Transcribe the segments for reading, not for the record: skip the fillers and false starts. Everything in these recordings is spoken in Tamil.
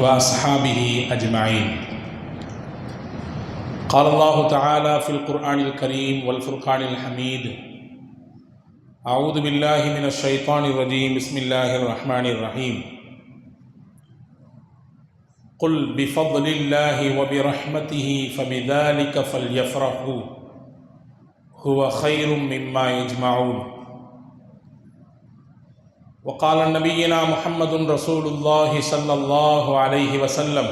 وأصحابه أجمعين. قال الله تعالى في القرآن الكريم والفرقان الحميد: أعوذ بالله من الشيطان الرجيم. بسم الله الرحمن الرحيم. قل بفضل الله وبرحمته فبذلك فليفرحوا هو خير مما يجمعون. وقال نبينا محمد رسول الله صلى الله عليه وسلم: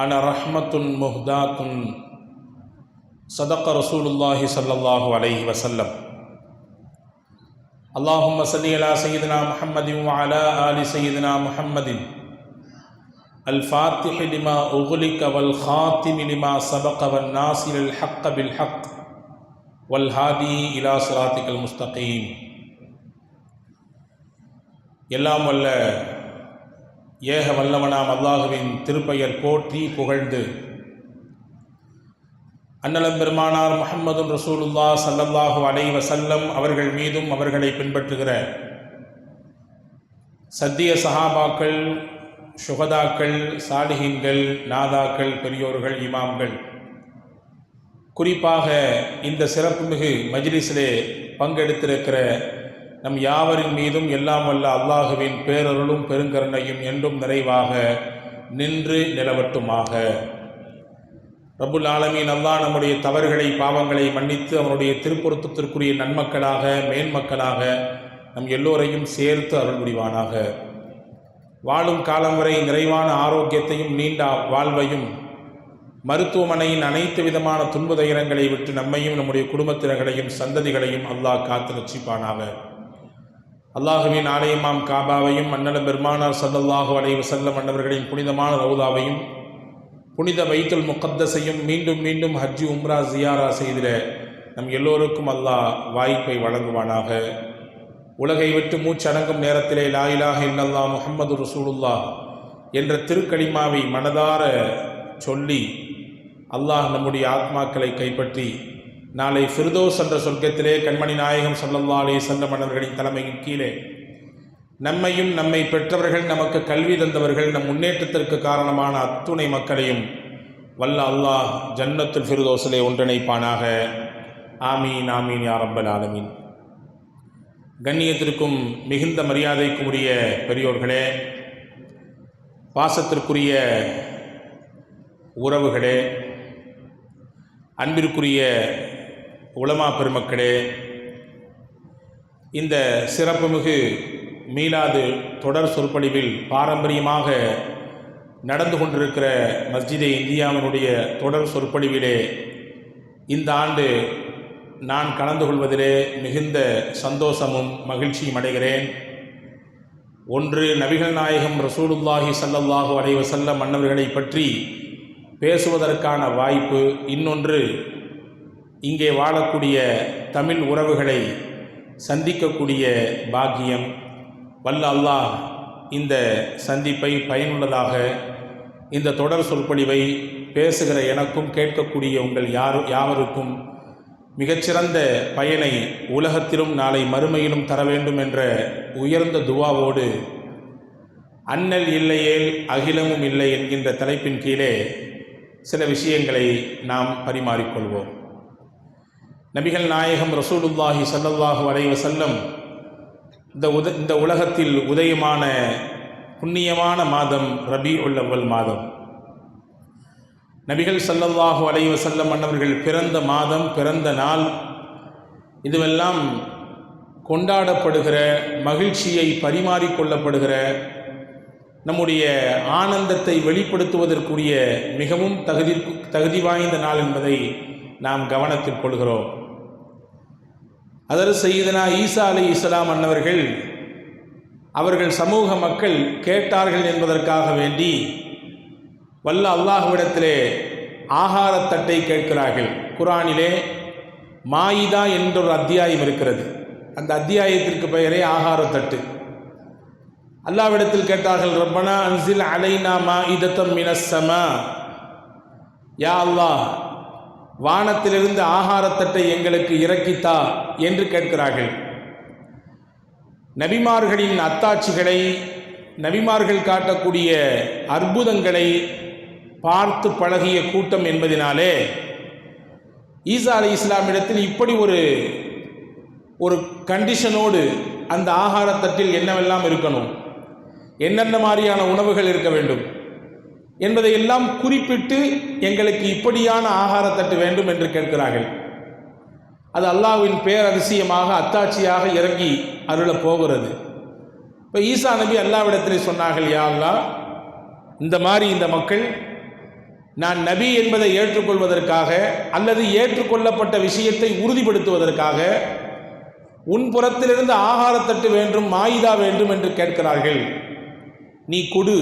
أنا رحمة مهداة. صدق رسول الله صلى الله عليه وسلم. اللهم صل على سيدنا محمد وعلى آل سيدنا محمد الفاتح لما أغلق والخاتم لما سبق والناصر الحق بالحق والهادي إلى صراطك المستقيم. எல்லாம் வல்ல ஏக வல்லவனாம் அல்லாஹுவின் திருப்பெயர் போற்றி புகழ்ந்து அன்னலம் பெருமானார் முஹம்மது ரசூலுல்லாஹ் ஸல்லல்லாஹு அலைஹி வஸல்லம் அவர்கள் மீதும் அவர்களை பின்பற்றுகிற சத்திய சஹாபாக்கள், சுகதாக்கள், சாலிஹீன்கள், நாதாக்கள், பெரியோர்கள், இமாம்கள், குறிப்பாக இந்த சிறப்புமிகு மஜ்லிஸிலே பங்கெடுத்திருக்கிற நம் யாவரின் மீதும் எல்லாம் வல்ல அல்லாஹுவின் பேரருளும் பெருங்கருணையும் என்றும் நிறைவாக நின்று நிலவட்டுமாக. ரப்புல் ஆலமீன் அல்லாஹ் நம்முடைய தவறுகளை, பாவங்களை மன்னித்து அவனுடைய திருப்பொருத்தத்திற்குரிய நன்மக்களாக, மேன்மக்களாக நம் எல்லோரையும் சேர்த்து அருள் புரிவானாக. வாழும் காலம் வரை நிறைவான ஆரோக்கியத்தையும் நீண்ட வாழ்வையும், மருத்துவமனையின் அனைத்து விதமான துன்புதைரங்களை விட்டு நம்மையும் நம்முடைய குடும்பத்தினர்களையும் சந்ததிகளையும் அல்லாஹ் காத்து ரட்சிப்பானாக. அல்லாஹுவின் ஆலயமாம் காபாவையும் அன்னலம் பெருமானார் ஸல்லல்லாஹு அலைஹி வஸல்லம் அன்னவர்களின் புனிதமான ரவுதாவையும் புனித பைத்துல் முகத்தஸையும் மீண்டும் மீண்டும் ஹஜ்ஜி உம்ரா ஜியாரா செய்திட நம் எல்லோருக்கும் அல்லாஹ் வாய்ப்பை வழங்குவானாக. உலகை விட்டு மூச்சடங்கும் நேரத்திலே லா இலாஹ இல்லல்லாஹ் முஹம்மது ரசூலுல்லாஹ் என்ற திருக்கலிமாவை மனதார சொல்லி அல்லாஹ் நம்முடைய ஆத்மாக்களை கைப்பற்றி நாளை ஃபிர்தௌஸ் என்ற சொர்க்கத்திலே கண்மணி நாயகம் ஸல்லல்லாஹு அலைஹி வஸல்லம் அவர்களின் தலைமையின் கீழே நம்மையும் நம்மை பெற்றவர்கள், நமக்கு கல்வி தந்தவர்கள், நம் முன்னேற்றத்திற்கு காரணமான அத்துணை மக்களையும் வல்ல அல்லாஹ் ஜன்னத்துல் ஃபிர்தௌஸிலே ஒன்றிணைப்பானாக. ஆமீன் ஆமீன் யா ரப்பல் ஆலமீன். கண்ணியத்திற்கும் மிகுந்த மரியாதைக்கும் உரிய பெரியோர்களே, பாசத்திற்குரிய உறவுகளே, அன்பிற்குரிய உலமா பெருமக்களே, இந்த சிறப்புமிகு மீலாது தொடர் சொற்பொழிவில் பாரம்பரியமாக நடந்து கொண்டிருக்கிற மஸ்ஜிதே இந்தியாவினுடைய தொடர் சொற்பொழிவிலே இந்த ஆண்டு நான் கலந்து கொள்வதிலே மிகுந்த சந்தோஷமும் மகிழ்ச்சியும் அடைகிறேன். ஒன்று, நபிகள் நாயகம் ரசூலுல்லாஹி ஸல்லல்லாஹு அலைஹி வஸல்லம் அன்னவர்களை பற்றி பேசுவதற்கான வாய்ப்பு, இன்னொன்று இங்கே வாழக்கூடிய தமிழ் உறவுகளை சந்திக்கக்கூடிய பாக்கியம். வல்ல அல்லாஹ் இந்த சந்திப்பை பயனுள்ளதாக, இந்த தொடர் சொற்பொழிவை பேசுகிற எனக்கும் கேட்கக்கூடிய உங்கள் யாவருக்கும் மிகச்சிறந்த பயனை உலகத்திலும் நாளை மறுமையிலும் தர வேண்டும் என்ற உயர்ந்த துவாவோடு அண்ணல் இல்லையேல் அகிலமும் இல்லை என்கின்ற தலைப்பின் கீழே சில விஷயங்களை நாம் பரிமாறிக்கொள்வோம். நபிகள் நாயகம் ரசூலுல்லாஹி ஸல்லல்லாஹு அலைஹி வஸல்லம் இந்த உலகத்தில் உதயமான புண்ணியமான மாதம் ரபீஉல் அவ்வல் மாதம். நபிகள் ஸல்லல்லாஹு அலைஹி வஸல்லம் அன்னவர்கள் பிறந்த மாதம், பிறந்த நாள், இதுவெல்லாம் கொண்டாடப்படுகிற, மகிழ்ச்சியை பரிமாறிக்கொள்ளப்படுகிற, நம்முடைய ஆனந்தத்தை வெளிப்படுத்துவதற்குரிய மிகவும் தகுதி வாய்ந்த நாள் என்பதை நாம் கவனத்தில் கொள்கிறோம். அதற்கு சையதுனா ஈசா அலைஹிஸ்ஸலாம் அன்னவர்கள் அவர்கள் சமூக மக்கள் கேட்டார்கள் என்பதற்காக வேண்டி வல்ல அல்லாஹ்விடத்திலே ஆகாரத்தட்டை கேட்கிறார்கள். குர்ஆனிலே மாயிதா என்றொரு அத்தியாயம் இருக்கிறது. அந்த அத்தியாயத்திற்கு பெயரே ஆகாரத்தட்டு. அல்லாஹ்விடத்தில் கேட்டார்கள், ரப்பனா அன்சில் அலைனா மாயிதத்தம் மினஸ் ஸமா, யா அல்லாஹ் வானத்திலிருந்து ஆகாரத்தட்டை எங்களுக்கு இறக்கித்தா என்று கேட்கிறார்கள். நபிமார்களின் அத்தாட்சிகளை நபிமார்கள் காட்டக்கூடிய அற்புதங்களை பார்த்து பழகிய கூட்டம் என்பதினாலே ஈசா அலைஹிஸ்ஸலாமிடத்தில் இப்படி ஒரு கண்டிஷனோடு அந்த ஆகாரத்தட்டில் என்னவெல்லாம் இருக்கணும், என்னென்ன மாதிரியான உணவுகள் இருக்க வேண்டும் என்பதை எல்லாம் குறிப்பிட்டு எங்களுக்கு இப்படியான ஆகாரத்தட்டு வேண்டும் என்று கேட்கிறார்கள். அது அல்லாஹ்வின் பேரதிசயமாக அத்தாட்சியாக இறங்கி அருளப் போகிறது. இப்போ ஈசா நபி அல்லாஹ்விடத்தில் சொன்னார்கள், யா அல்லாஹ், இந்த மாதிரி இந்த மக்கள் நான் நபி என்பதை ஏற்றுக்கொள்வதற்காக அல்லது ஏற்றுக்கொள்ளப்பட்ட விஷயத்தை உறுதிப்படுத்துவதற்காக உன் புறத்திலிருந்து ஆகாரத்தட்டு வேண்டும், மாயிதா வேண்டும் என்று கேட்கிறார்கள். நீ கொடு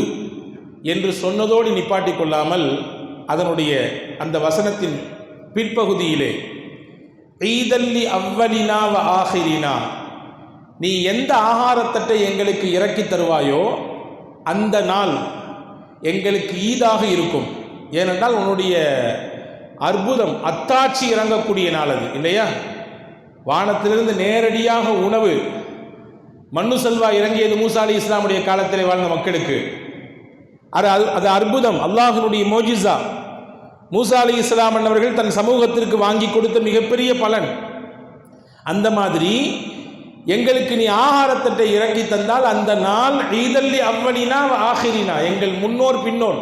என்று சொன்னதோடு நிப்பாட்டிக் கொள்ளாமல் அதனுடைய அந்த வசனத்தின் பிற்பகுதியிலே ஈதல்லி அவ்வலினா வ ஆஹிரினா, நீ எந்த ஆகாரத்தட்டை எங்களுக்கு இறக்கி தருவாயோ அந்த நாள் எங்களுக்கு ஈதாக இருக்கும். ஏனென்றால் உன்னுடைய அற்புதம் அத்தாட்சி இறங்கக்கூடிய நாள் அது இல்லையா? வானத்திலிருந்து நேரடியாக உணவு மண்ணு செல்வா இறங்கியது மூசா அலைஹிஸ்ஸலாமுடைய காலத்திலே வாழ்ந்த மக்களுக்கு. அது அற்புதம், அல்லாஹ்வுடைய மோஜிசா. மூசா அலைஹிஸ்ஸலாம் அவர்கள் தன் சமூகத்திற்கு வாங்கி கொடுத்த மிகப்பெரிய பலன். அந்த மாதிரி எங்களுக்கு நீ ஆகாரத்தட்டை இறக்கி தந்தால் அந்த நாள் ஈதல்லி அவ்வலினா ஆஹிரினா, எங்கள் முன்னோர் பின்னோர்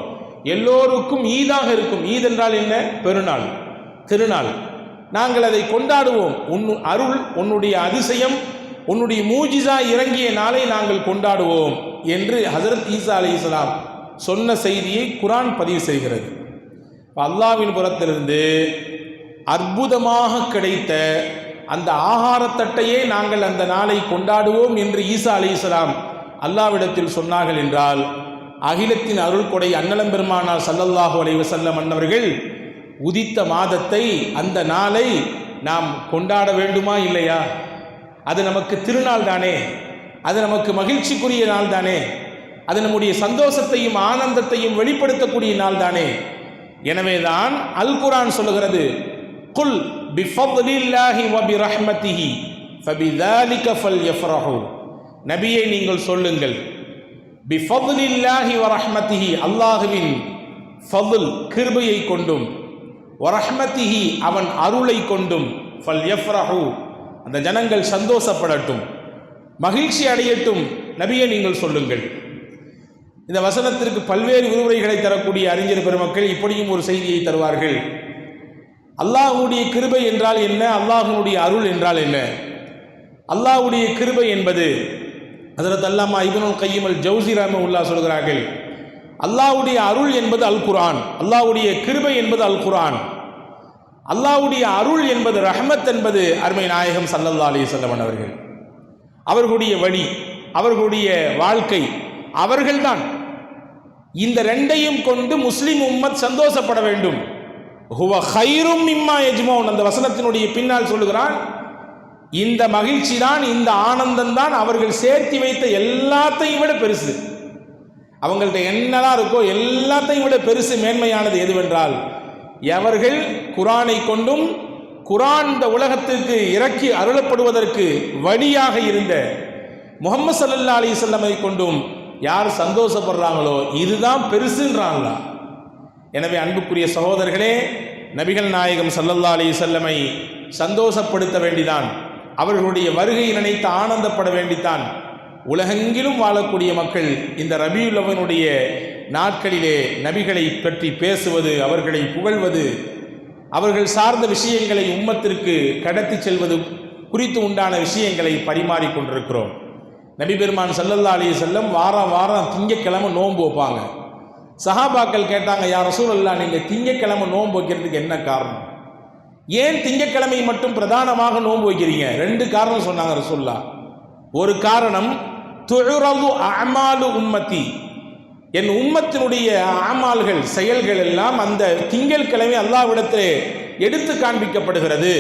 எல்லோருக்கும் ஈதாக இருக்கும். ஈத் என்றால் என்ன? பெருநாள், திருநாள். நாங்கள் அதை கொண்டாடுவோம். உன் அருள், உன்னுடைய அதிசயம், உன்னுடைய மூஜிசா இறங்கிய நாளை நாங்கள் கொண்டாடுவோம் என்று ஹஜரத் ஈசா அலைஹிஸ்ஸலாம் சொன்ன செய்தியை குர்ஆன் பதிவு செய்கிறது. அல்லாஹ்வின் புறத்திலிருந்து அற்புதமாக கிடைத்த அந்த ஆகாரத்தட்டையே நாங்கள் அந்த நாளை கொண்டாடுவோம் என்று ஈசா அலைஹிஸ்ஸலாம் அல்லாஹ்விடத்தில் சொன்னார்கள் என்றால், அகிலத்தின் அருள் கொடை அன்னலம் பெருமானார் ஸல்லல்லாஹு அலைஹி வஸல்லம் அன்னவர்கள் உதித்த மாதத்தை, அந்த நாளை நாம் கொண்டாட வேண்டுமா இல்லையா? அது நமக்கு திருநாள் தானே, அது நமக்கு மகிழ்ச்சிக்குரிய நாள் தானே, அது நம்முடைய சந்தோஷத்தையும் ஆனந்தத்தையும் வெளிப்படுத்தக்கூடிய நாள் தானே. எனவேதான் அல் குர்ஆன் சொல்லுகிறது, குல் பிஃபத்லில்லாஹி வ பிரஹ்மத்திஹி ஃபபிதாலிக ஃபல்யஃப்ரஹு, நபியை நீங்கள் சொல்லுங்கள், பிஃபத்லில்லாஹி வ ரஹ்மத்திஹி, அல்லாஹ்வின் ஃபضல் கிருபையை கொண்டும், வ ரஹ்மத்திஹி அவன் அருளை கொண்டும், ஃபல்யஃப்ரஹு அந்த ஜனங்கள் சந்தோஷப்படட்டும், மகிழ்ச்சி அடையட்டும், நபியை நீங்கள் சொல்லுங்கள். இந்த வசனத்திற்கு பல்வேறு விரிவுரைகளை தரக்கூடிய அறிஞர் பெருமக்கள் இப்படியும் ஒரு செய்தியை தருவார்கள். அல்லாஹ்வுடைய கிருபை என்றால் என்ன, அல்லாஹ்வுடைய அருள் என்றால் என்ன? அல்லாஹ்வுடைய கிருபை என்பது ஹஜ்ரத் அல்லாமா இப்னுல் கய்யிம் அல் ஜௌஸி ரஹ்மத்துல்லாஹி சொல்கிறார்கள், அல்லாஹ்வுடைய அருள் என்பது அல் குர்ஆன், அல்லாஹ்வுடைய கிருபை என்பது அல் குர்ஆன், அல்லாஹ்வுடைய அருள் என்பது ரஹ்மத் என்பது அருமை நாயகம் ஸல்லல்லாஹு அலைஹி வஸல்லம் அவர்கள். அவர்களுடைய வழி, அவர்களுடைய வாழ்க்கை, அவர்கள்தான். இந்த ரெண்டையும் கொண்டு முஸ்லிம் உம்மத் சந்தோஷப்பட வேண்டும். ஹுவ கைரும் மிம்மா யஜ்மூன், அந்த வசனத்தினுடைய பின்னால் சொல்லுகிறான், இந்த மகிழ்ச்சி தான், இந்த ஆனந்தம் தான் அவர்கள் சேர்த்து வைத்த எல்லாத்தையும் விட பெருசு. அவங்கள்ட்ட என்னெல்லாம் இருக்கோ எல்லாத்தையும் விட பெருசு, மேன்மையானது எதுவென்றால், எவர்கள் குர்ஆனை கொண்டும் குர்ஆன் இந்த உலகத்திற்கு இறக்கி அருளப்படுவதற்கு வழியாக இருந்த முஹம்மது ஸல்லல்லாஹு அலைஹி வஸல்லம் கொண்டும் யார் சந்தோஷப்படுறாங்களோ இதுதான் பெருசுன்றாங்களா. எனவே அன்புக்குரிய சகோதரர்களே, நபிகள் நாயகம் ஸல்லல்லாஹு அலைஹி வஸல்லமை சந்தோஷப்படுத்த வேண்டிதான், அவர்களுடைய வருகை நினைத்து ஆனந்தப்பட வேண்டித்தான் உலகெங்கிலும் வாழக்கூடிய மக்கள் இந்த ரபியுல் அவனுடைய நாட்களிலே நபிகளை பற்றி பேசுவது, அவர்களை புகழ்வது, அவர்கள் சார்ந்த விஷயங்களை உம்மத்திற்கு கடத்தி செல்வது குறித்து உண்டான விஷயங்களை பரிமாறிக்கொண்டிருக்கிறோம். நபி பெருமான் ஸல்லல்லாஹு அலைஹி வஸல்லம் வாரம் திங்கக்கிழமை நோன்பு வைப்பாங்க. சஹாபாக்கள் கேட்டாங்க, யா ரசூலல்லாஹ், நீங்கள் திங்கக்கிழமை நோன்பு வைக்கிறதுக்கு என்ன காரணம்? ஏன் திங்கக்கிழமை மட்டும் பிரதானமாக நோன்பு வைக்கிறீங்க? ரெண்டு காரணம் சொன்னாங்க ரசூலுல்லாஹ். ஒரு காரணம், துஉரது அஅமாலு உம்மத்தி, என் உம்மத்தினுடைய அமால்கள் செயல்கள் எல்லாம் அந்த திங்கட்கிழமை அல்லாஹ்விடத்திலே எடுத்து காண்பிக்கப்படுகிறது.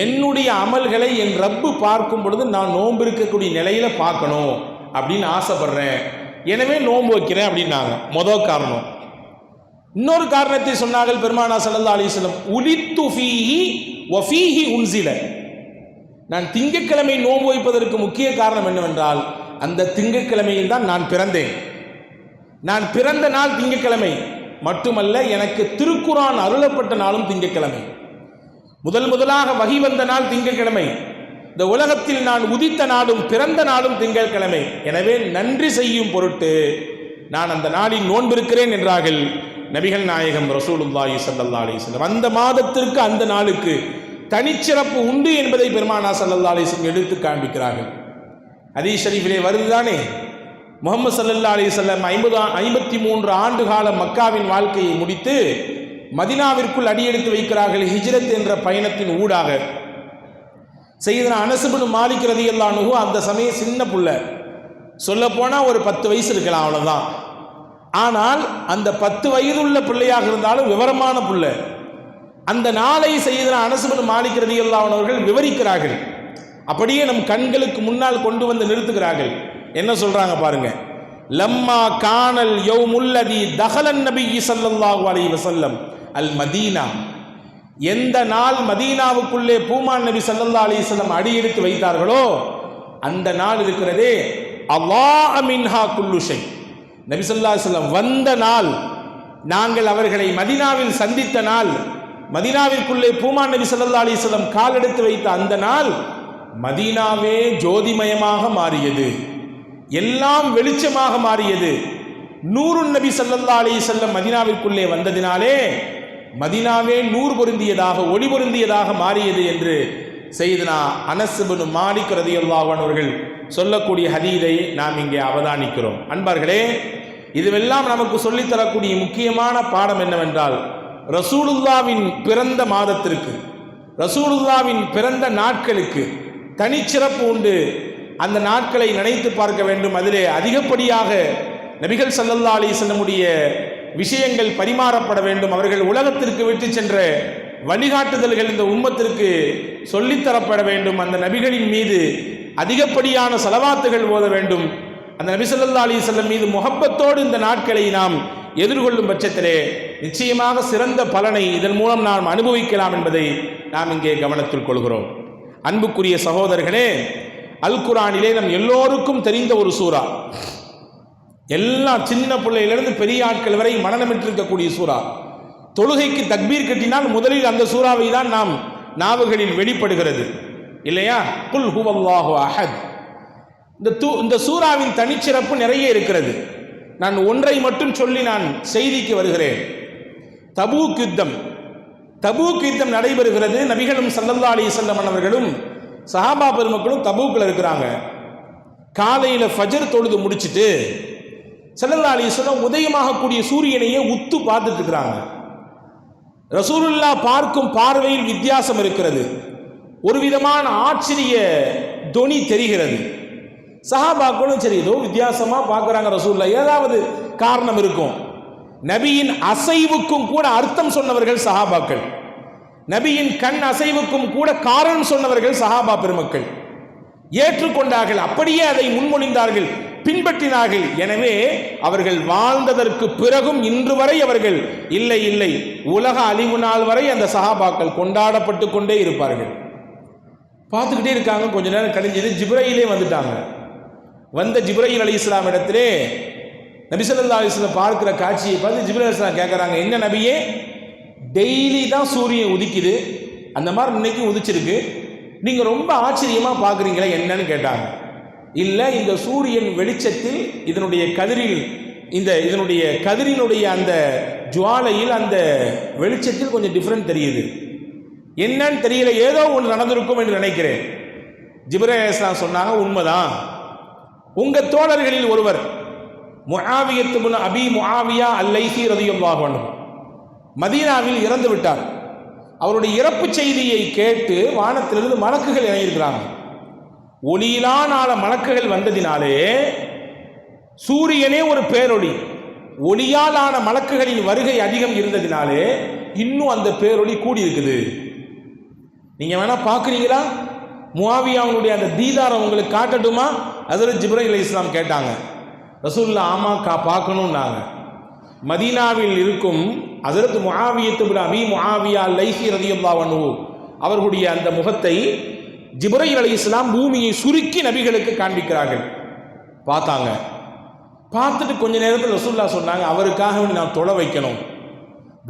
என்னுடைய அமல்களை என் ரப்பு பார்க்கும் பொழுது நான் நோன்பு இருக்கக்கூடிய நிலையில பார்க்கணும் அப்படின்னு ஆசைப்படுறேன், எனவே நோன்பு வைக்கிறேன் அப்படின்னாங்க. முதல் காரணம். இன்னொரு காரணத்தை சொன்னார்கள் பெருமானார் ஸல்லல்லாஹு அலைஹி வஸல்லம், உலித்து ஃபீஹி வ ஃபீஹி உன்சில, நான் திங்கட்கிழமை நோன்பு வைப்பதற்கு முக்கிய காரணம் என்னவென்றால் அந்த திங்கட்கிழமையில் தான் நான் பிறந்தேன். நான் பிறந்த நாள் திங்கட்கிழமை மட்டுமல்ல, எனக்கு திருக்குரான் அருளப்பட்ட நாளும் திங்கட்கிழமை. முதலாக வகி வந்த நாள் திங்கட்கிழமை. இந்த உலகத்தில் நான் உதித்த நாளும் பிறந்த நாளும் திங்கட்கிழமை. எனவே நன்றி செய்யும் பொருட்டு நான் அந்த நாளில் நோன்பிருக்கிறேன் என்றார்கள் நபிகள் நாயகம் ரசூலுல்லாஹி ஸல்லல்லாஹு அலைஹி வஸல்லம். அந்த மாதத்திற்கு அந்த நாளுக்கு தனிச்சிறப்பு உண்டு என்பதை பெருமானார் ஸல்லல்லாஹு அலைஹி வஸல்லம் எடுத்து காண்பிக்கிறார்கள். ஹதீஸ் ஷரீஃபிலே வருதுதானே, முஹம்மது ஸல்லல்லாஹு அலைஹி வஸல்லம் 53 ஆண்டு கால மக்காவின் வாழ்க்கையை முடித்து மதீனாவிற்குள் அடியெடுத்து வைக்கிறார்கள். ஹிஜ்ரத் என்ற பயணத்தின் ஊடாக சையதுனா அனஸ் இப்னு மாலிக் ரலியல்லாஹு அன்ஹு அந்த சமயம் சின்ன புள்ள, சொல்ல போனா ஒரு 10 வயசு இருக்கலாம், அவ்வளவுதான். ஆனால் அந்த 10 வயதுள்ள பிள்ளையாக இருந்தாலும் விவரமான புள்ள. அந்த நாளை சையதுனா அனஸ் இப்னு மாலிக் ரலியல்லாஹு அன்ஹு அவர்கள் விவரிக்கிறார்கள். அப்படியே நம் கண்களுக்கு முன்னால் கொண்டு வந்து நிறுத்துகிறார்கள். என்ன சொல்றாங்க பாருங்க. லம்மா கானல் யௌமுல்லதி தஹலன் நபி ஸல்லல்லாஹு அலைஹி வஸல்லம் அல் மதீனா, எந்த நாள் மதீனாவுக்குள்ளே பூமான் நபி ஸல்லல்லாஹு அலைஹி வஸல்லம் அடியெடுத்து வைத்தார்களோ அந்த நாள் இருக்கிறதே, அல்லாஹ் மின்ஹா குல்லு ஷை, நபி ஸல்லல்லாஹு அலைஹி வஸல்லம் வந்த நாள், நாங்கள் அவர்களை மதீனாவில் சந்தித்த நாள், மதீனாவிற்குள்ளே பூமான் நபி ஸல்லல்லாஹு அலைஹி வஸல்லம் கால் எடுத்து வைத்த அந்த நாள் மதீனாவே ஜோதிமயமாக மாறியது, எல்லாம் வெளிச்சமாக மாறியது. நூறுன் நபி ஸல்லல்லாஹு அலைஹி வஸல்லம் மதீனாவிற்குள்ளே வந்ததினாலே மதீனாவே நூறு பொருந்தியதாக ஒளி பொருந்தியதாக மாறியது என்று சையதுனா அனஸ் இப்னு மாலிக் ரலியல்லாஹு அன்ஹு அவர்கள் சொல்லக்கூடிய ஹதீஸை நாம் இங்கே அவதானிக்கிறோம். அன்பார்களே, இதுவெல்லாம் நமக்கு சொல்லித்தரக்கூடிய முக்கியமான பாடம் என்னவென்றால், ரசூலுல்லாவின் பிறந்த மாதத்திற்கு, ரசூலுல்லாவின் பிறந்த நாட்களுக்கு தனிச்சிறப்பு உண்டு. அந்த நாட்களை நினைத்து பார்க்க வேண்டும். அதிலே அதிகப்படியாக நபிகள் ஸல்லல்லாஹு அலைஹி வஸல்லமுடைய விஷயங்கள் பரிமாறப்பட வேண்டும். அவர்கள் உலகத்திற்கு விட்டு சென்ற வழிகாட்டுதல்கள் இந்த உம்மத்திற்கு சொல்லித்தரப்பட வேண்டும். அந்த நபிகளின் மீது அதிகப்படியான ஸலவாத்துகள் ஓத வேண்டும். அந்த நபி ஸல்லல்லாஹு அலைஹி வஸல்லம் மீது முஹப்பத்தோடு இந்த நாட்களை நாம் எதிர்கொள்ளும் பட்சத்திலே நிச்சயமாக சிறந்த பலனை இதன் மூலம் நாம் அனுபவிக்கலாம் என்பதை நாம் இங்கே கவனத்தில் கொள்கிறோம். அன்புக்குரிய சகோதரர்களே, அல் குர்ஆனிலே நம் எல்லோருக்கும் தெரிந்த ஒரு சூரா, எல்லா சின்ன பிள்ளையிலிருந்து பெரிய ஆட்கள் வரை மனநமிட்டிருக்கக்கூடிய சூரா. தொழுகைக்கு தக்பீர் கட்டினால் முதலில் அந்த சூறாவை தான் நாம் நாவுகளில் வெளிப்படுகிறது, இல்லையா? குல் ஹுவல்லாஹு அஹத். இந்த சூறாவின் தனிச்சிறப்பு நிறைய இருக்கிறது. நான் ஒன்றை மட்டும் சொல்லி நான் செய்திக்கு வருகிறேன். தபூக் யுத்தம் நடைபெறுகிறது. நபிகளும் ஸல்லல்லாஹு அலைஹி வஸல்லம் அவர்களும் சஹாபா பெருமக்களும் தபூக்கில் இருக்கிறாங்க. காலையில் ஃபஜர் தொழுது முடிச்சுட்டு ஸல்லல்லாஹு அலைஹி வஸல்லம் உதயமாகக்கூடிய சூரியனையே உத்து பார்த்துட்டு இருக்கிறாங்க. ரசூலுல்லாஹ் பார்க்கும் பார்வையில் வித்தியாசம் இருக்கிறது. ஒரு விதமான ஆச்சரிய தொனி தெரிகிறது. சஹாபாக்களும் சரி, ஏதோ வித்தியாசமா பார்க்குறாங்க ரசூலுல்லாஹ், ஏதாவது காரணம் இருக்கும். நபியின் அசைவுக்கும் கூட அர்த்தம் சொன்னவர்கள் சஹாபாக்கள், நபியின் கண் அசைவுக்கும் கூட காரணம் சொன்னவர்கள் சஹாபா பெருமக்கள். ஏற்றுக்கொண்டார்கள், அப்படியே அதை முன்மொழிந்தார்கள், பின்பற்றினார்கள். எனவே அவர்கள் வாழ்ந்ததற்கு பிறகும் இன்று வரை அவர்கள் இல்லை உலக அழிவு நாள் வரை அந்த சஹாபாக்கள் கொண்டாடப்பட்டு கொண்டே இருப்பார்கள். பார்த்துக்கிட்டே இருக்காங்க. கொஞ்ச நேரம் கழிஞ்சது, ஜிப்ரீலே வந்துட்டாங்க. வந்த ஜிப்ரீல் அலைஹிஸ்ஸலாம் இடத்திலே நபி ஸல்லல்லாஹு அலைஹி வஸல்லம் பார்க்கிற காட்சியை பார்த்து ஜிப்ரீல் அலைஹிஸ்ஸலாம் கேட்குறாங்க, என்ன நபியே, டெய்லி தான் சூரியன் உதிக்குது, அந்த மாதிரி இன்னைக்கு உதிச்சிருக்கு, நீங்கள் ரொம்ப ஆச்சரியமாக பார்க்குறீங்களா என்னன்னு கேட்டாங்க. இல்லை, இந்த சூரியன் வெளிச்சத்தில் இதனுடைய கதிரில் இதனுடைய கதிரினுடைய அந்த ஜுவாலையில் அந்த வெளிச்சத்தில் கொஞ்சம் டிஃப்ரெண்ட் தெரியுது, என்னன்னு தெரியல, ஏதோ ஒன்று நடந்திருக்கும் என்று நினைக்கிறேன். ஜிப்ரீல் அலைஹிஸ்ஸலாம் சொன்னாங்க, உண்மைதான். உங்கள் தோழர்களில் ஒருவர் முஆவியத்து இப்னு அபி முஆவியா அல்-லைஸி ரலியல்லாஹு அன்ஹு மதீனாவில் இறந்து விட்டார். அவருடைய இறப்பு செய்தியை கேட்டு வானத்திலிருந்து மலக்குகள் இறங்கியிருக்கிறாங்க. ஒளியிலான மலக்குகள் வந்ததினாலே சூரியனே ஒரு பேரொளி, ஒளியாலான மலக்குகளின் வருகை அதிகம் இருந்ததினாலே இன்னும் அந்த பேரொளி கூடி இருக்குது. நீங்க வேணா பார்க்குறீங்களா? முஆவியாவுடைய அந்த தீதாரம் உங்களுக்கு காட்டட்டுமா? ஹஜ்ரத் ஜிப்ரீல் அலைஹிஸ்ஸலாம் கேட்டாங்க. ரசூலுல்லாஹ் ஆமா பார்க்கணும்னாங்க. மதீனாவில் இருக்கும் ஹஜ்ரத் முஆவியத்து இப்னு அபி முஆவியா அல்-லைஸி ரலியல்லாஹு அன்ஹு அவர்களுடைய அந்த முகத்தை ஜிப்ரீல் அலைஹிஸ்ஸலாம் பூமியை சுருக்கி நபிகளுக்கு காண்பிக்கிறார்கள். பார்த்தாங்க. பார்த்துட்டு கொஞ்ச நேரத்தில் ரசூலுல்லாஹ் சொன்னாங்க, அவருக்காக வேண்டி நான் தொழ வைக்கணும்,